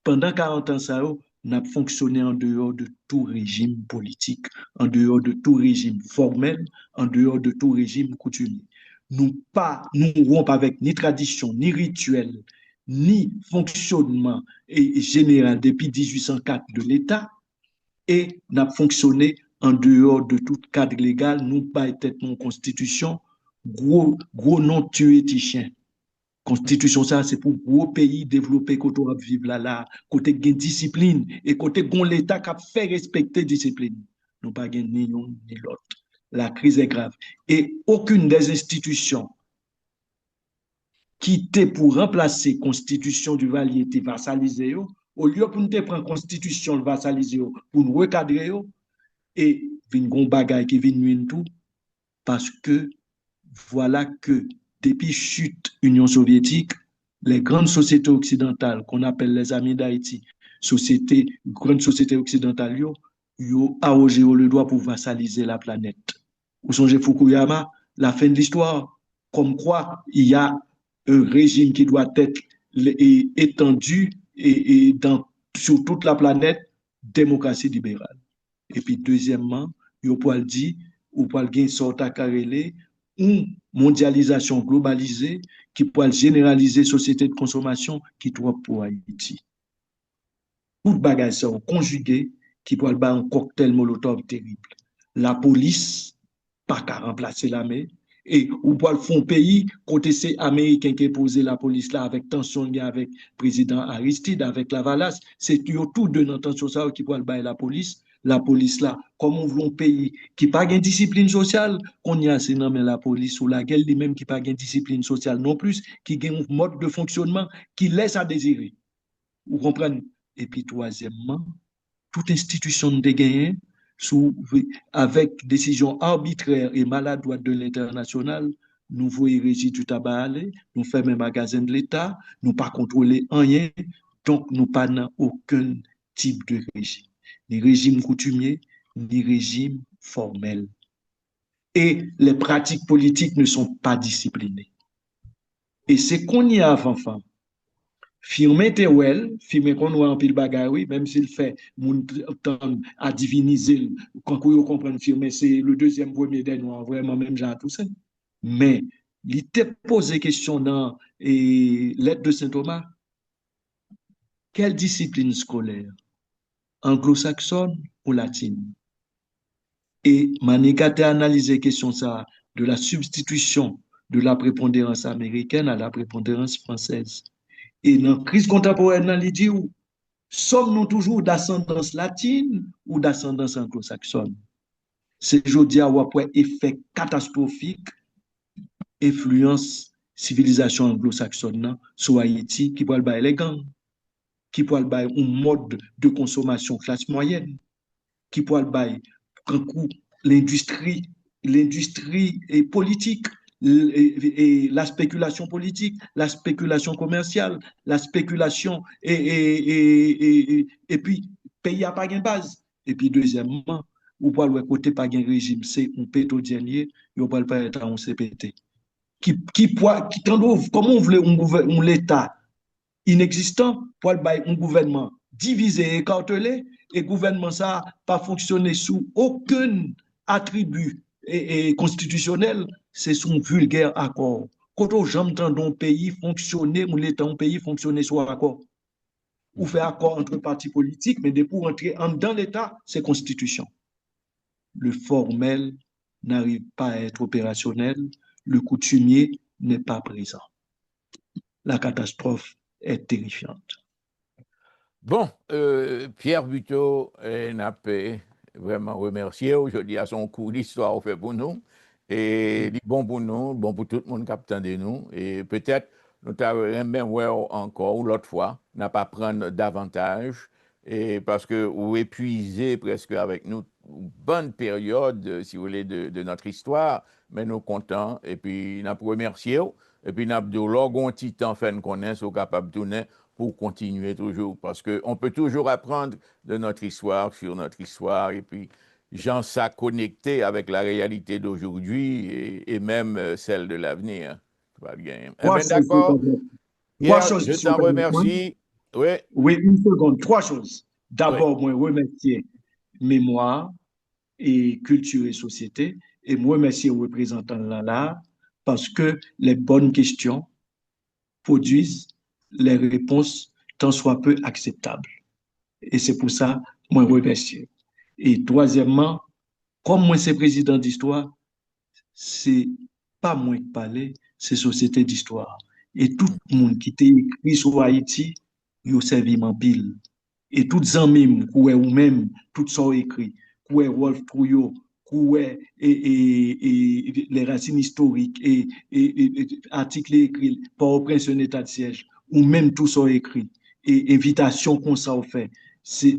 pendant 40 ans, ça a fonctionné en dehors de tout régime politique, en dehors de tout régime formel, en dehors de tout régime coutumier. Nous rompons avec ni tradition, ni rituel, ni fonctionnement général depuis 1804 de l'État, et n'a fonctionné en dehors de tout cadre légal, nous pas être mon constitution, gros non tué chien. Constitution ça c'est pour gros pays développés côté vivre là côté gain discipline et côté gon l'état qui fait respecter discipline. Nous pas gain ni l'un ni l'autre. La crise est grave et aucune des institutions qui était pour remplacer constitution du Valier était vassalisée au lieu pour nous prendre constitution vassalisée pour nous recadrer et vinn gon bagay qui vinn nuire tout parce que voilà que depuis chute Union soviétique, les grandes sociétés occidentales qu'on appelle les amis d'Haïti, grandes sociétés occidentales, yo arrogé le droit pour vassaliser la planète. Vous songez Fukuyama, la fin de l'histoire, comme quoi il y a un régime qui doit être étendu sur toute la planète, démocratie libérale. Et puis deuxièmement, yo poil dit ou poil gen sorta karele une mondialisation globalisée qui pourrait généraliser la société de consommation qui doit pour Haïti. Tout bagage sont conjugués qui pourrait avoir un cocktail molotov terrible. La police, pas qu'à remplacer l'armée, et ou pour le fond pays, côté c'est américain qui a posé la police là avec tension avec président Aristide, avec la Valace, c'est tout de notre tension ça qui pourrait bailler la police là, comme on veut un pays qui n'a pas de discipline sociale, qu'on y a c'est non mais la police ou la guerre lui-même qui n'a pas de discipline sociale non plus, qui a un mode de fonctionnement qui laisse à désirer. Vous comprenez? Et puis troisièmement, toute institution de gagner avec décision arbitraire et maladroite de l'international, nous voyons régir du tabac aller, nous faisons un magasin de l'État, nous pas contrôler rien, donc nous pas dans aucun type de régime, ni régime coutumier, ni régime formel. Et les pratiques politiques ne sont pas disciplinées. Et c'est qu'on y a avant. Firmer Tewel, firmer qu'on a en pile bagaille, même s'il fait mon temps à diviniser, quand vous comprenez firmer, c'est le deuxième premier des noirs, vraiment même genre tout ça. Mais il était posé question dans l'aide de Saint Thomas. Quelle discipline scolaire? Anglo-saxonne ou latine? Et Manika a analysé question ça de la substitution de la prépondérance américaine à la prépondérance française. Et dans la crise contemporaine, il dit sommes-nous toujours d'ascendance latine ou d'ascendance anglo-saxonne? C'est aujourd'hui un effet catastrophique, influence civilisation anglo-saxonne sur Haïti qui peut le les gangs, qui peut le un mode de consommation classe moyenne, qui peut le l'industrie politique. Et la spéculation politique, la spéculation commerciale, la spéculation et puis pays n'a pas de base. Et puis deuxièmement, ou pas le côté pas un régime, c'est un péto dernier, ou pas le pas être un CPT. Comment on voulait un l'État inexistant pour un gouvernement divisé et écartelé, et le gouvernement ça pas fonctionné sous aucun attribut constitutionnel, c'est son vulgaire accord. Quand j'entends un pays fonctionner, ou l'État un pays fonctionner sur accord, ou faire accord entre partis politiques, mais pour entrer dans l'État, c'est constitution. Le formel n'arrive pas à être opérationnel, le coutumier n'est pas présent. La catastrophe est terrifiante. Bon, Pierre Buteau n'a pas vraiment remercié aujourd'hui à son cours d'histoire fait pour nous. Et il est bon pour nous, bon pour tout le monde qui attend de nous. Et peut-être nous t'avons même encore, ou l'autre fois, n'a pas prendre davantage. Et parce que vous épuisez presque avec nous une bonne période, si vous voulez, de notre histoire, mais nous contents. Et puis, nous remercié. Et puis, nous avons l'orgon petit temps fait nous connaître, nous capable de tourner pour continuer toujours. Parce qu'on peut toujours apprendre de notre histoire, sur notre histoire. Et puis, gens ça connecté avec la réalité d'aujourd'hui et même celle de l'avenir. Pas bien. Eh Trois bien, choses, d'accord. trois Pierre, choses, je si vous t'en permettez. remercie. Oui, Oui, une seconde. Trois choses. oui. D'abord, moi, remercier mémoire et culture et société. Et moi, remercier les représentants là, parce que les bonnes questions produisent les réponses tant soit peu acceptables. Et c'est pour ça, moi, remercier. Et troisièmement, comme moi, c'est président d'histoire, c'est pas moi qui parle, c'est société d'histoire. Et tout le monde qui t'a écrit sur Haïti, il a servi en pile. Et toutes les amis, ou même, tout ça écrit, Wolf Trouillot, les racines historiques et articles écrits par au prince un état de siège, ou même tout ça écrit, et invitation qu'on ça fait, c'est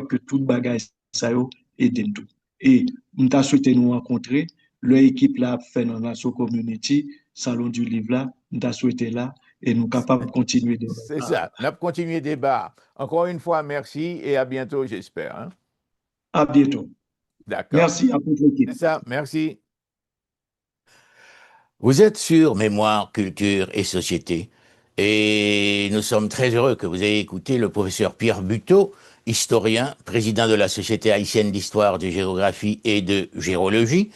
que tout bagage ça et tout. Et nous t'a souhaité nous rencontrer, l'équipe là fait dans la community, salon du livre là, nous t'a souhaité là, et nous capables de continuer de C'est ça. On a continué le débat. Encore une fois, merci et à bientôt, j'espère. Hein? À bientôt. D'accord. Merci à toute l'équipe. C'est ça. Merci. Vous êtes sur Mémoire, Culture et Société. Et nous sommes très heureux que vous ayez écouté le professeur Pierre Buteau, historien, président de la Société haïtienne d'histoire, de géographie et de gérologie.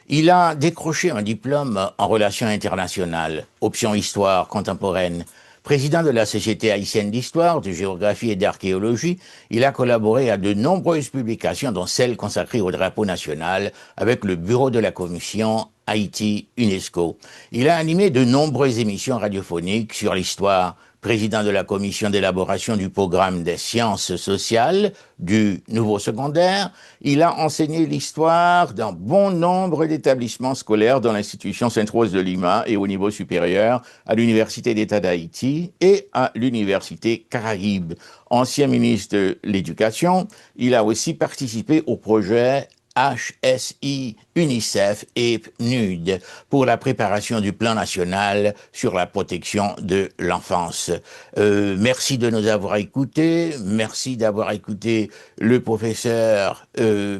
Il a décroché un diplôme en relations internationales, option histoire contemporaine. Président de la Société haïtienne d'histoire, de géographie et d'archéologie, il a collaboré à de nombreuses publications, dont celle consacrée au drapeau national, avec le bureau de la commission Haïti-UNESCO. Il a animé de nombreuses émissions radiophoniques sur l'histoire, président de la commission d'élaboration du programme des sciences sociales du nouveau secondaire. Il a enseigné l'histoire dans bon nombre d'établissements scolaires dans l'institution Sainte-Rose de Lima et au niveau supérieur à l'Université d'État d'Haïti et à l'Université Caraïbe. Ancien ministre de l'Éducation, il a aussi participé au projet HSI, UNICEF et PNUD pour la préparation du plan national sur la protection de l'enfance. Merci de nous avoir écoutés. Merci d'avoir écouté le professeur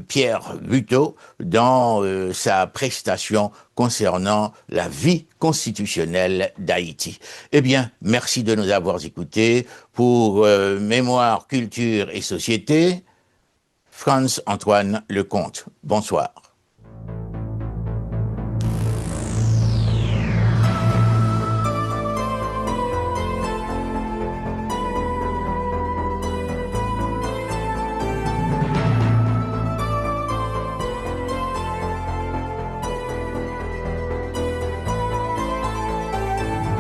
Pierre Buteau dans sa prestation concernant la vie constitutionnelle d'Haïti. Eh bien, merci de nous avoir écoutés pour Mémoire, Culture et Société. Franz-Antoine Lecomte. Bonsoir.